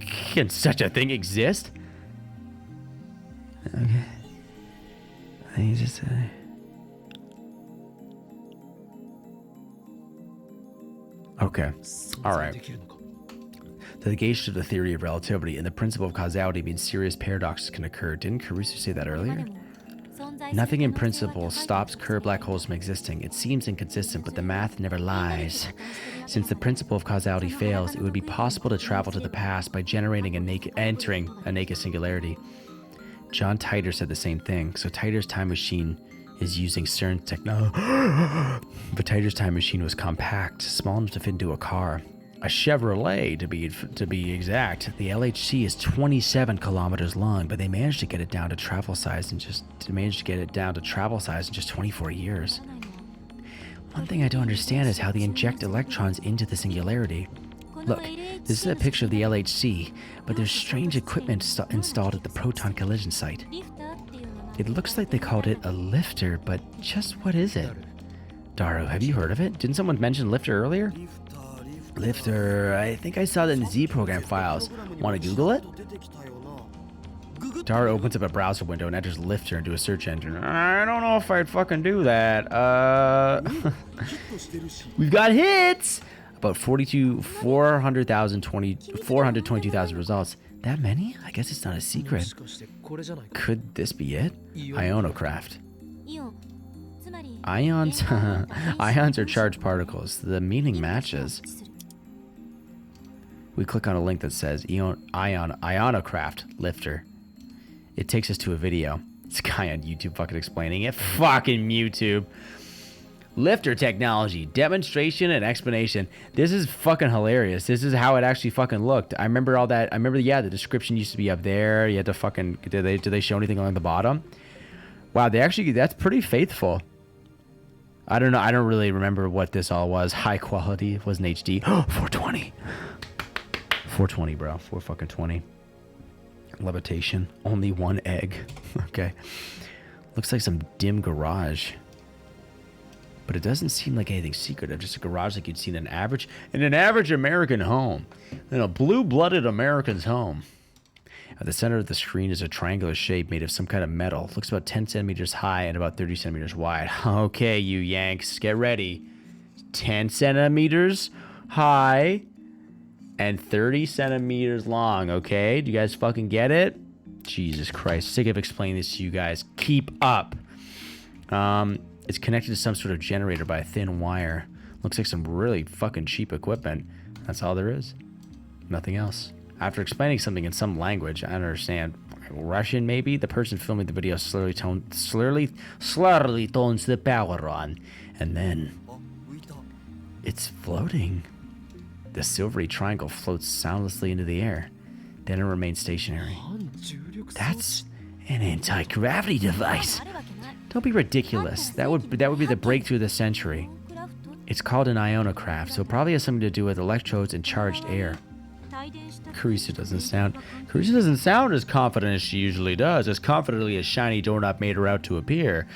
Can such a thing exist? Okay. I think just okay. All right. The negation of the theory of relativity and the principle of causality means serious paradoxes can occur. Didn't Caruso say that earlier? Nothing in principle stops Kerr black holes from existing. It seems inconsistent, but the math never lies. Since the principle of causality fails, it would be possible to travel to the past by entering a naked singularity. John Titor said the same thing, so Titor's time machine is using CERN technology. But Titor's time machine was compact, small enough to fit into a car. A Chevrolet, to be exact. The LHC is 27 kilometers long, but they managed to get it down to travel size in just 24 years. One thing I don't understand is how they inject electrons into the singularity. Look, this is a picture of the LHC, but there's strange equipment installed at the proton collision site. It looks like they called it a lifter, but just what is it? Daru, have you heard of it? Didn't someone mention lifter earlier? Lifter, I think I saw that in the Z program files. Want to Google it? Daru opens up a browser window and enters lifter into a search engine. I don't know if I'd fucking do that. We've got hits! About 422,000 results. That many? I guess it's not a secret. Could this be it? Ionocraft. Ions? Ions are charged particles. The meaning matches. We click on a link that says Ionocraft Lifter. It takes us to a video. It's a guy on YouTube fucking explaining it. Fucking YouTube. Lifter technology, demonstration and explanation. This is fucking hilarious. This is how it actually fucking looked. I remember all that. I remember, yeah, the description used to be up there. You had to fucking, did they show anything along the bottom? Wow, that's pretty faithful. I don't know. I don't really remember what this all was. High quality. It wasn't HD. 420. 420, bro. 420. Levitation. Only one egg. Okay. Looks like some dim garage. But it doesn't seem like anything secretive. Just a garage like you'd see in an average American home. In a blue-blooded American's home. At the center of the screen is a triangular shape made of some kind of metal. Looks about 10 centimeters high and about 30 centimeters wide. Okay, you Yanks, get ready. 10 centimeters high and 30 centimeters long, okay? Do you guys fucking get it? Jesus Christ, sick of explaining this to you guys. Keep up. It's connected to some sort of generator by a thin wire. Looks like some really fucking cheap equipment. That's all there is. Nothing else. After explaining something in some language, I don't understand. Russian, maybe? The person filming the video slowly turns the power on. And then it's floating. The silvery triangle floats soundlessly into the air. Then it remains stationary. That's an anti-gravity device. Don't be ridiculous. That would be the breakthrough of the century. It's called an ionocraft, so it probably has something to do with electrodes and charged air. Carissa doesn't sound as confident as she usually does, as confidently as shiny doorknob made her out to appear.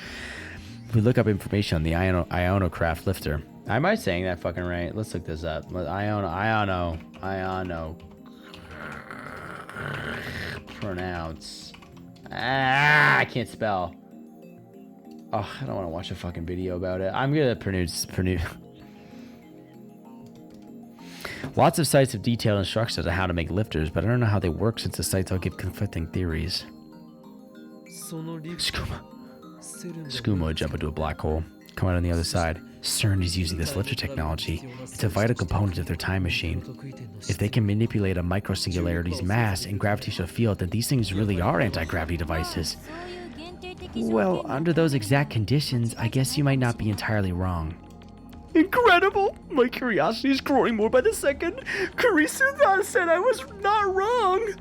We look up information on the ionocraft lifter. Am I saying that fucking right? Let's look this up. Iono. Pronounce. I can't spell. Oh, I don't want to watch a fucking video about it. I'm gonna pronounce. Lots of sites have detailed instructions on how to make lifters, but I don't know how they work since the sites all give conflicting theories. Skooma would jump into a black hole, come out on the other side. CERN is using this lifter technology. It's a vital component of their time machine. If they can manipulate a microsingularity's mass and gravitational field, then these things really are anti-gravity devices. Well, under those exact conditions, I guess you might not be entirely wrong. Incredible! My curiosity is growing more by the second. Carissa said I was not wrong.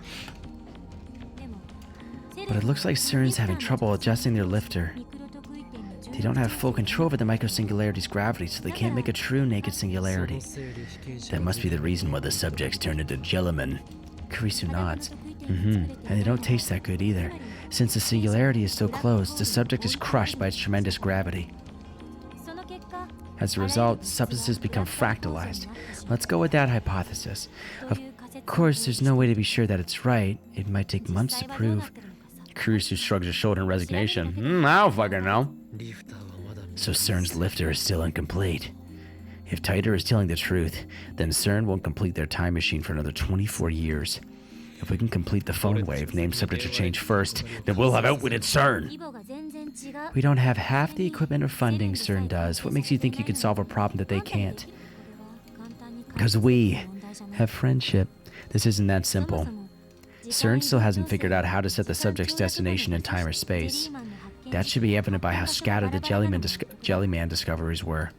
But it looks like CERN's having trouble adjusting their lifter. They don't have full control over the microsingularity's gravity, so they can't make a true naked singularity. That must be the reason why the subjects turn into gentlemen. Kurisu nods. And they don't taste that good either. Since the singularity is so close, the subject is crushed by its tremendous gravity. As a result, substances become fractalized. Let's go with that hypothesis. Of course, there's no way to be sure that it's right. It might take months to prove. Kurisu shrugs his shoulder in resignation. I don't fucking know. So CERN's lifter is still incomplete. If Titor is telling the truth, then CERN won't complete their time machine for another 24 years. If we can complete the phone wave, named subject to change first, then we'll have outwitted CERN. We don't have half the equipment or funding CERN does. What makes you think you could solve a problem that they can't? Because we have friendship. This isn't that simple. CERN still hasn't figured out how to set the subject's destination in time or space. That should be evident by how scattered the Jellyman discoveries were.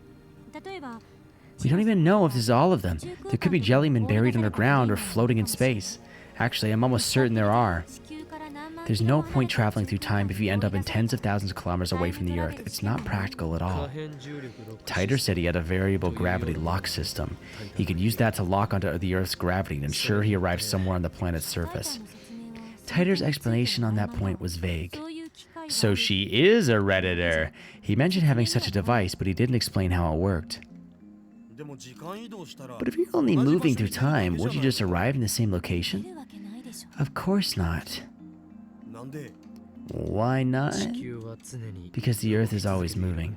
We don't even know if this is all of them. There could be Jellymen buried underground or floating in space. Actually, I'm almost certain there are. There's no point traveling through time if you end up in tens of thousands of kilometers away from the Earth. It's not practical at all. Titer said he had a variable gravity lock system. He could use that to lock onto the Earth's gravity and ensure he arrived somewhere on the planet's surface. Titer's explanation on that point was vague. So she is a Redditor. He mentioned having such a device, but he didn't explain how it worked. But if you're only moving through time, would you just arrive in the same location? Of course not. Why not? Because the Earth is always moving.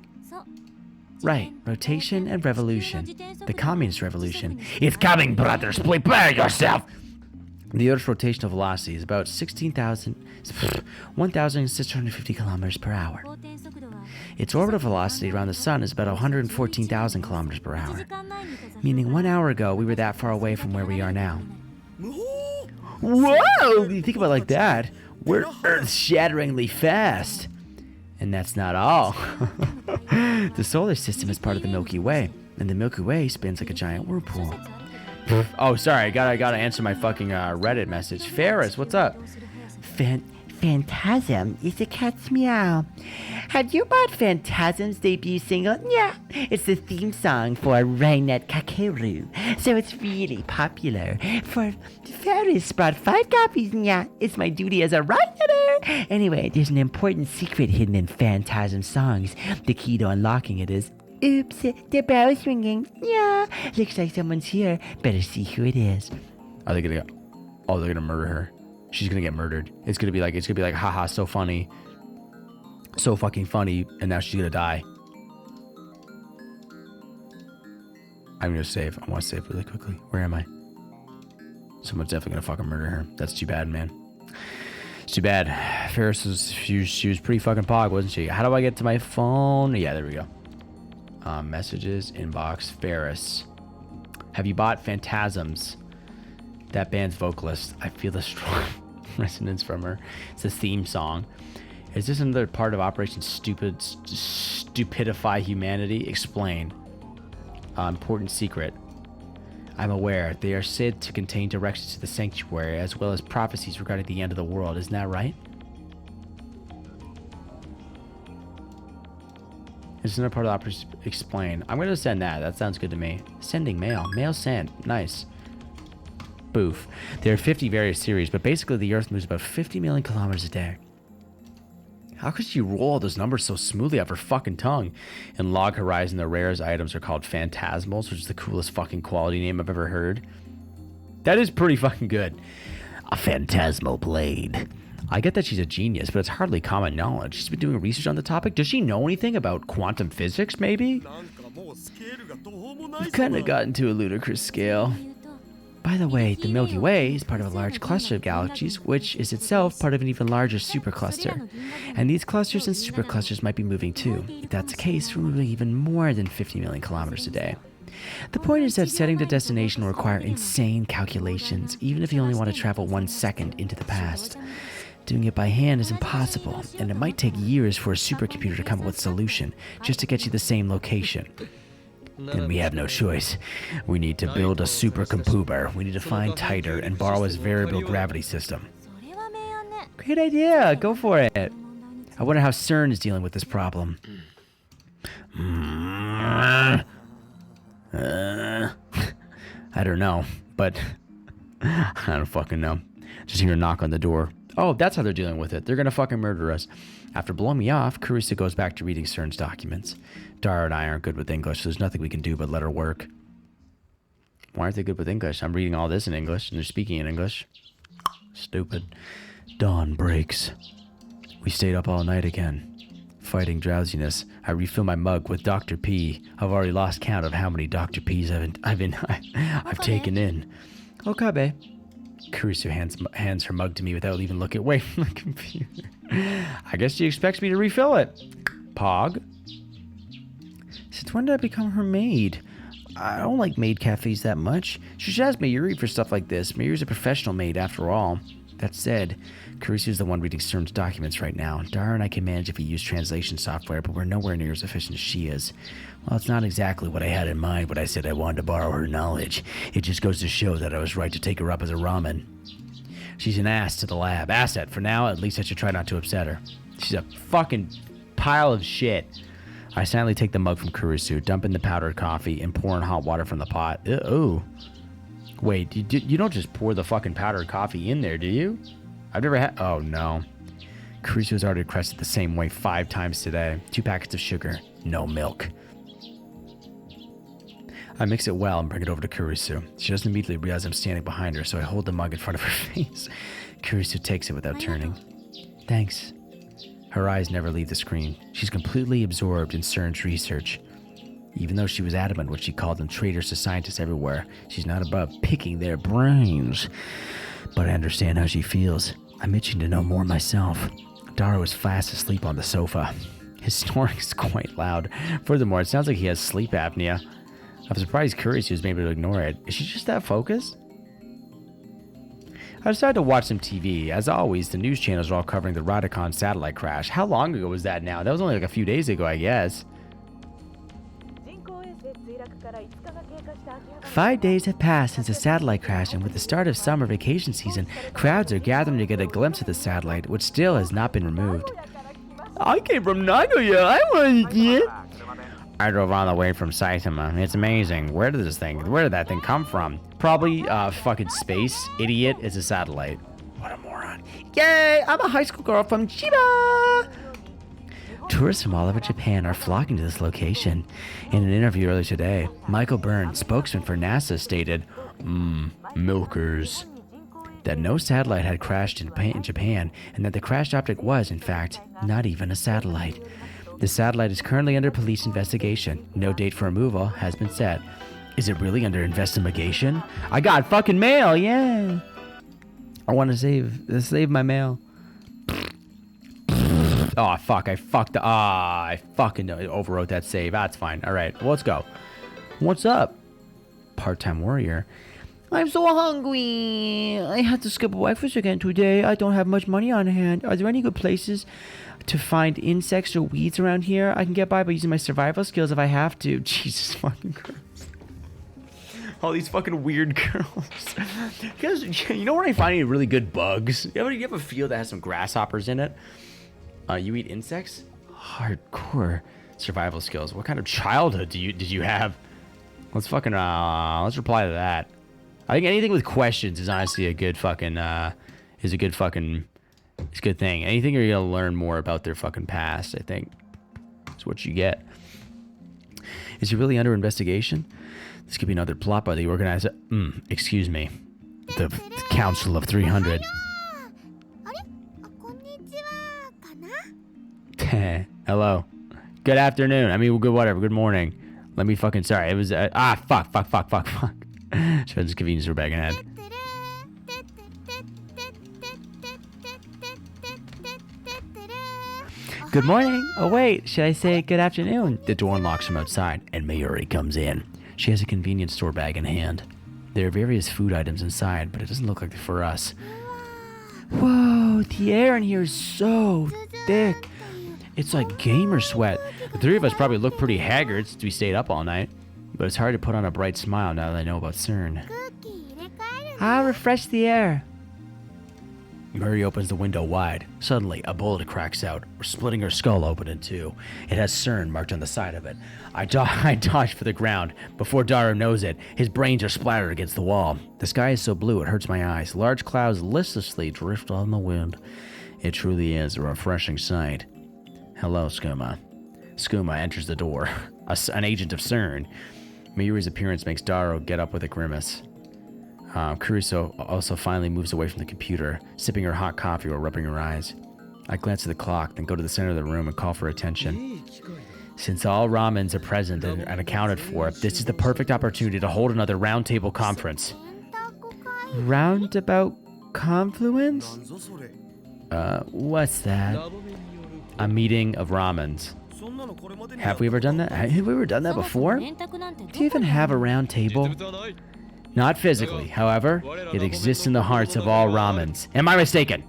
Right, rotation and revolution. The communist revolution. It's coming, brothers! Prepare yourself! The Earth's rotational velocity is about 1,650 kilometers per hour. Its orbital velocity around the sun is about 114,000 kilometers per hour. Meaning 1 hour ago, we were that far away from where we are now. Whoa! You think about it like that. We're earth-shatteringly fast. And that's not all. The solar system is part of the Milky Way, and the Milky Way spins like a giant whirlpool. Oh, sorry, I gotta answer my fucking Reddit message. Ferris, what's up? Phantasm is a cat's meow. Have you bought Phantasm's debut single? Yeah, it's the theme song for Rainet Kakeru, so it's really popular. For Ferris brought 5 copies, yeah, it's my duty as a writer. Anyway, there's an important secret hidden in Phantasm songs. The key to unlocking it is, oops, the bell's ringing. Yeah, looks like someone's here. Better see who it is. Are they gonna Oh, they're gonna murder her. She's gonna get murdered. It's gonna be like, haha, so funny. So fucking funny, and now she's gonna die. I'm gonna save. I wanna save really quickly. Where am I? Someone's definitely gonna fucking murder her. That's too bad, man. It's too bad. Ferris she was pretty fucking pog, wasn't she? How do I get to my phone? Yeah, there we go. Messages, inbox, Ferris. Have you bought Phantasms? That band's vocalist. I feel the strong resonance from her. It's a theme song. Is this another part of Operation Stupidify Humanity? Explain. Important secret. I'm aware. They are said to contain directions to the sanctuary, as well as prophecies regarding the end of the world. Isn't that right? Is this another part of Operation Explain? I'm going to send that. That sounds good to me. Sending mail. Mail sent. Nice. Boof. There are 50 various series, but basically the Earth moves about 50 million kilometers a day. How could she roll all those numbers so smoothly off her fucking tongue? In Log Horizon, the rarest items are called Phantasmals, which is the coolest fucking quality name I've ever heard. That is pretty fucking good. A Phantasmal Blade. I get that she's a genius, but it's hardly common knowledge. She's been doing research on the topic. Does she know anything about quantum physics, maybe? We've kind of gotten to a ludicrous scale. By the way, the Milky Way is part of a large cluster of galaxies, which is itself part of an even larger supercluster. And these clusters and superclusters might be moving too. If that's the case, we're moving even more than 50 million kilometers a day. The point is that setting the destination will require insane calculations, even if you only want to travel 1 second into the past. Doing it by hand is impossible, and it might take years for a supercomputer to come up with a solution just to get you the same location. Then we have no choice. We need to build a supercomputer. We need to find Titer and borrow his variable gravity system. Great idea. Go for it. I wonder how CERN is dealing with this problem. I don't know, but I don't fucking know. Just hear a knock on the door. Oh, that's how they're dealing with it. They're gonna fucking murder us. After blowing me off, Carissa goes back to reading CERN's documents. Dara and I aren't good with English, so there's nothing we can do but let her work. Why aren't they good with English? I'm reading all this in English, and they're speaking in English. Stupid. Dawn breaks. We stayed up all night again. Fighting drowsiness, I refill my mug with Dr. P. I've already lost count of how many Dr. P's I've taken in. Okabe. Carissa hands her mug to me without even looking away from the computer. I guess she expects me to refill it. Pog. Since when did I become her maid? I don't like maid cafes that much. She should ask Mayuri for stuff like this. Mayuri's a professional maid after all. That said, Kurisu's the one reading Stern's documents right now. Dara and I can manage if we use translation software, but we're nowhere near as efficient as she is. Well, it's not exactly what I had in mind when I said I wanted to borrow her knowledge. It just goes to show that I was right to take her up as a ramen. She's an ass to the lab. Asset. For now, at least I should try not to upset her. She's a fucking pile of shit. I silently take the mug from Kurisu, dump in the powdered coffee, and pour in hot water from the pot. Ooh. Wait, you don't just pour the fucking powdered coffee in there, do you? I've never had... Oh, no. Kurisu has already requested the same way 5 times today. 2 packets of sugar, no milk. I mix it well and bring it over to Kurisu. She doesn't immediately realize I'm standing behind her, so I hold the mug in front of her face. Kurisu takes it without turning. Thanks. Her eyes never leave the screen. She's completely absorbed in Stern's research. Even though she was adamant when she called them traitors to scientists everywhere, she's not above picking their brains. But I understand how she feels. I'm itching to know more myself. Dara was fast asleep on the sofa. His snoring is quite loud. Furthermore, it sounds like he has sleep apnea. I'm surprised Kurisu was able to ignore it. Is she just that focused? I decided to watch some TV. As always, the news channels are all covering the Radicon satellite crash. How long ago was that now? That was only like a few days ago, I guess. 5 days have passed since the satellite crash, and with the start of summer vacation season, crowds are gathering to get a glimpse of the satellite, which still has not been removed. I came from Nagoya. I wanted to see it. I drove all the way from Saitama. It's amazing. Where did that thing come from? Probably fucking space. Idiot, it's a satellite. What a moron. Yay! I'm a high school girl from Chiba! Tourists from all over Japan are flocking to this location. In an interview earlier today, Michael Byrne, spokesman for NASA, stated, milkers, that no satellite had crashed in Japan, and that the crashed object was, in fact, not even a satellite. The satellite is currently under police investigation. No date for removal has been set. Is it really under investigation? I got fucking mail, yeah! I want to save my mail. Oh, fuck, I fucked up. I fucking overwrote that save. That's fine. All right, well, let's go. What's up? Part-time warrior. I'm so hungry. I had to skip breakfast again today. I don't have much money on hand. Are there any good places to find insects or weeds around here? I can get by using my survival skills if I have to. Jesus fucking Christ. All these fucking weird girls. Because, you know where I find any really good bugs? You have a field that has some grasshoppers in it? You eat insects? Hardcore survival skills. What kind of childhood did you have? Let's fucking let's reply to that. I think anything with questions is honestly a good fucking it's a good thing. Anything you're gonna learn more about their fucking past, I think, is what you get. Is he really under investigation? This could be another plot by the organizer. Excuse me. The Council of 300. Hello. Good afternoon. I mean, good whatever. Good morning. Let me fucking... Sorry. It was... fuck. Shouldn't convenience her back ahead. Good morning. Oh, wait. Should I say good afternoon? The door unlocks from outside, and Mayuri comes in. She has a convenience store bag in hand. There are various food items inside, but it doesn't look like they're for us. Whoa, the air in here is so thick. It's like gamer sweat. The 3 of us probably look pretty haggard since we stayed up all night. But it's hard to put on a bright smile now that I know about CERN. I'll refresh the air. Murray opens the window wide. Suddenly, a bullet cracks out, splitting her skull open in 2. It has CERN marked on the side of it. I dodge for the ground. Before Dara knows it, his brains are splattered against the wall. The sky is so blue it hurts my eyes. Large clouds listlessly drift on the wind. It truly is a refreshing sight. Hello, Skooma. Skooma enters the door. An agent of CERN. Mayuri's appearance makes Dara get up with a grimace. Kurisu also finally moves away from the computer, sipping her hot coffee while rubbing her eyes. I glance at the clock, then go to the center of the room and call for attention. Since all ramens are present and accounted for, this is the perfect opportunity to hold another roundtable conference. Roundabout confluence? What's that? A meeting of ramens. Have we ever done that? Have we ever done that before? Do you even have a round table? Not physically, however, it exists in the hearts of all ramens. Am I mistaken?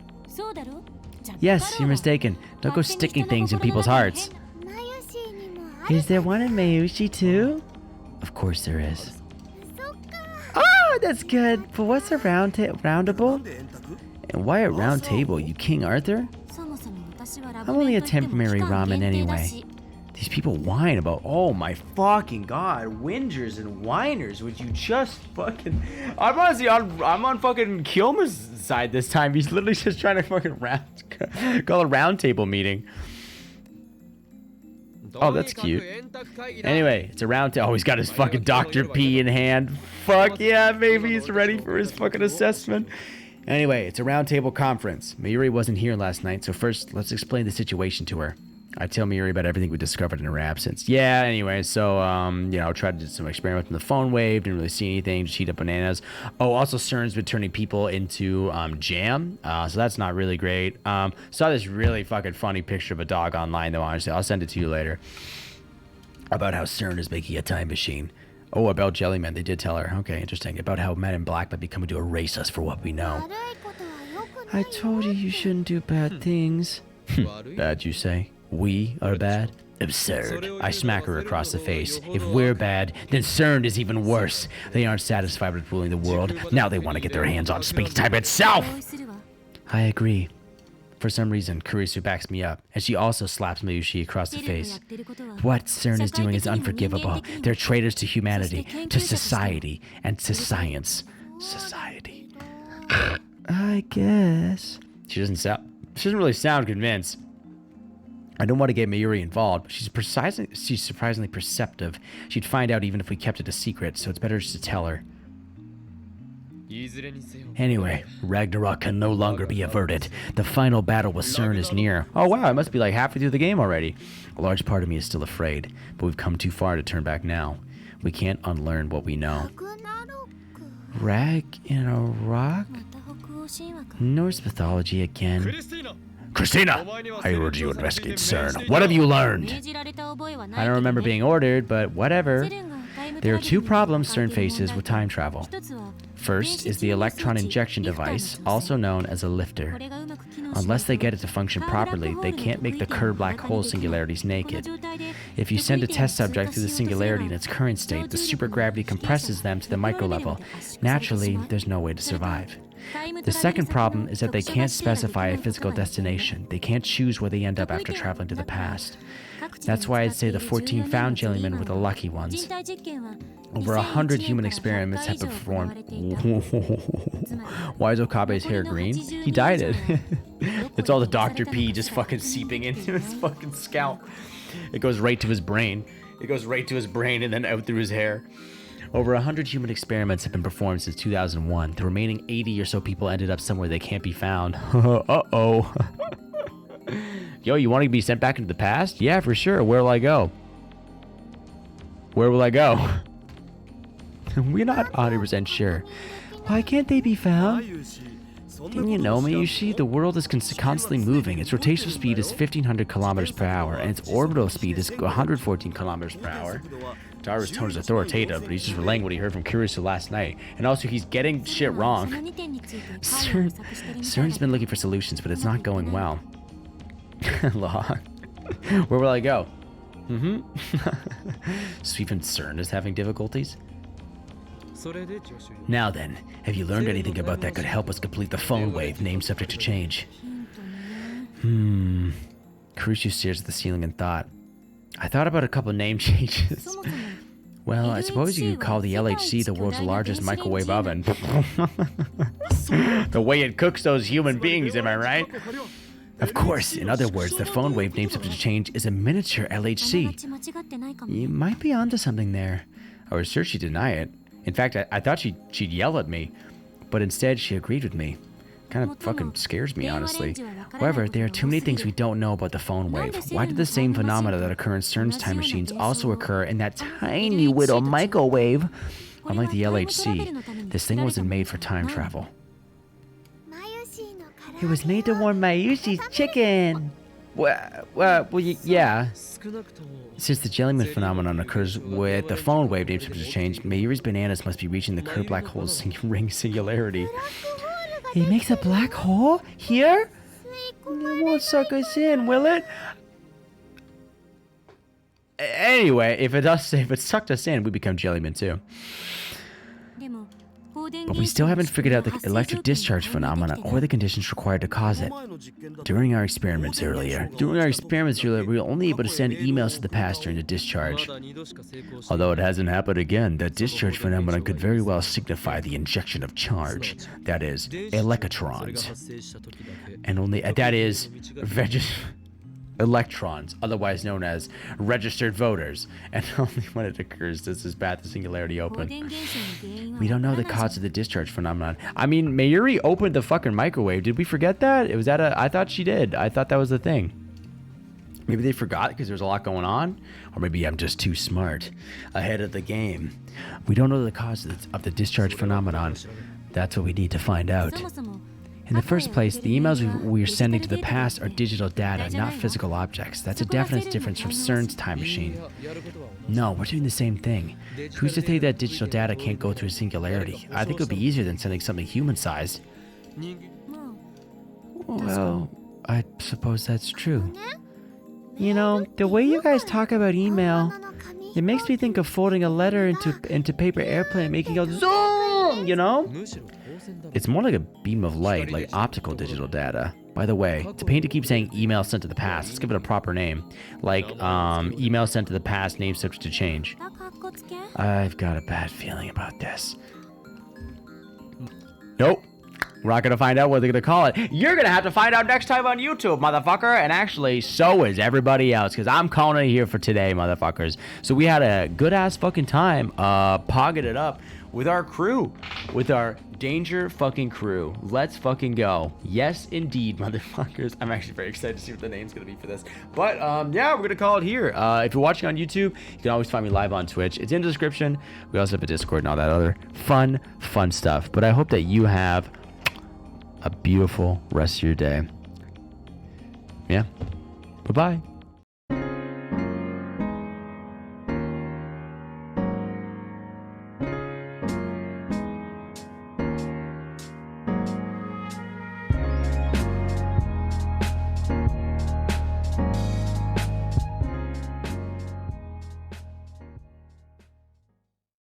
Yes, you're mistaken. Don't go sticking things in people's hearts. Is there one in Mayushi too? Of course there is. Oh, that's good. But what's a roundable? And why a round table, you King Arthur? I'm only a temporary ramen anyway. These people whine about, oh my fucking god, whingers and whiners. Would you just fucking... I'm honestly I'm on fucking Kyoma's side this time. He's literally just trying to fucking call a round table meeting. Oh, that's cute. Anyway, it's a round table. Oh, he's got his fucking Dr. P in hand. Fuck yeah, maybe he's ready for his fucking assessment. Anyway, it's a round table conference. Mayuri wasn't here last night, so first, let's explain the situation to her. I tell Mayuri about everything we discovered in her absence. Yeah, anyway, so, tried to do some experiments in the phone wave, didn't really see anything, just heat up bananas. Oh, also, CERN's been turning people into, jam, so that's not really great. Saw this really fucking funny picture of a dog online, though, honestly. I'll send it to you later. About how CERN is making a time machine. Oh, about Jellyman, they did tell her. Okay, interesting. About how Men in Black might be coming to erase us for what we know. I told you shouldn't do bad things. Bad, you say? We are bad? Absurd. I smack her across the face. If we're bad, then CERN is even worse. They aren't satisfied with ruling the world. Now they want to get their hands on space-time itself! I agree. For some reason, Kurisu backs me up, and she also slaps Mayushi across the face. What CERN is doing is unforgivable. They're traitors to humanity, to society, and to science. Society. I guess. She doesn't really sound convinced. I don't want to get Mayuri involved, but she's surprisingly perceptive. She'd find out even if we kept it a secret, so it's better just to tell her. Anyway, Ragnarok can no longer be averted. The final battle with CERN is near. Oh wow, I must be like halfway through the game already. A large part of me is still afraid, but we've come too far to turn back now. We can't unlearn what we know. Rag in a rock? Norse mythology again. Christina! I ordered you to investigate CERN. What have you learned? I don't remember being ordered, but whatever. There are two problems CERN faces with time travel. First is the electron injection device, also known as a lifter. Unless they get it to function properly, they can't make the curved black hole singularities naked. If you send a test subject through the singularity in its current state, the supergravity compresses them to the micro level. Naturally, there's no way to survive. The second problem is that they can't specify a physical destination. They can't choose where they end up after traveling to the past. That's why I'd say the 14 found jellymen were the lucky ones. Over 100 human experiments have been performed. Why is Okabe's hair green? He dyed it. It's all the Dr. P just fucking seeping into his fucking scalp. It goes right to his brain. It goes right to his brain and then out through his hair. Over 100 human experiments have been performed since 2001. The remaining 80 or so people ended up somewhere they can't be found. Uh-oh. Yo, you want to be sent back into the past? Yeah, for sure. Where will I go? Where will I go? We're not 100% sure. Why can't they be found? Didn't you know, Mayushi? The world is constantly moving. Its rotational speed is 1,500 kilometers per hour, and its orbital speed is 114 kilometers per hour. Tara's tone is authoritative, but he's just relaying what he heard from Kurisu last night. And also, he's getting shit wrong. CERN's been looking for solutions, but it's not going well. Log. Where will I go? So even CERN is having difficulties? Now then, have you learned anything about that could help us complete the phone wave, name subject to change? Kurisu stares at the ceiling in thought. I thought about a couple of name changes. Well, I suppose you could call the LHC the world's largest microwave oven. The way it cooks those human beings, am I right? Of course, in other words, the phone wave name subject to change is a miniature LHC. You might be onto something there. I was sure she'd deny it. In fact, I thought she'd yell at me, but instead she agreed with me. Kind of fucking scares me, honestly. However, there are too many things we don't know about the phone wave. Why did the same phenomena that occur in CERN's time machines also occur in that tiny little microwave? Unlike the LHC, this thing wasn't made for time travel. It was made to warm Mayushi's chicken. Yeah. Since the jellyman phenomenon occurs with the phone wave name temperature change, Mayuri's bananas must be reaching the curved black hole's ring singularity. It makes a black hole here? It won't suck us in, will it? Anyway, if it sucked us in, we become jellymen too. But we still haven't figured out the electric discharge phenomena or the conditions required to cause it. During our experiments earlier, we were only able to send emails to the past during the discharge. Although it hasn't happened again, the discharge phenomenon could very well signify the injection of charge, that is, electrons. And only, that is, electrons, otherwise known as registered voters, and only when it occurs does this path of singularity open. We don't know the cause of the discharge phenomenon. I mean, Mayuri opened the fucking microwave. Did we forget that? It was that I thought she did. I thought that was the thing. Maybe they forgot because there's a lot going on, or maybe I'm just too smart, ahead of the game. We don't know the cause of the discharge phenomenon. That's what we need to find out. In the first place, the emails we're sending to the past are digital data, not physical objects. That's a definite difference from CERN's time machine. No, we're doing the same thing. Who's to say that digital data can't go through a singularity? I think it would be easier than sending something human-sized. Well, I suppose that's true. You know, the way you guys talk about email, it makes me think of folding a letter into paper airplane and making a zoom, you know? It's more like a beam of light, like optical digital data. By the way, it's a pain to keep saying email sent to the past. Let's give it a proper name. Like, email sent to the past, name subject to change. I've got a bad feeling about this. Nope. We're not going to find out what they're going to call it. You're going to have to find out next time on YouTube, motherfucker. And actually, so is everybody else, because I'm calling it here for today, motherfuckers. So we had a good-ass fucking time pogging it up with our crew, with our danger fucking crew. Let's fucking go. Yes, indeed, motherfuckers. I'm actually very excited to see what the name's going to be for this. But, yeah, we're going to call it here. If you're watching on YouTube, you can always find me live on Twitch. It's in the description. We also have a Discord and all that other fun stuff. But I hope that you have a beautiful rest of your day. Yeah. Bye-bye.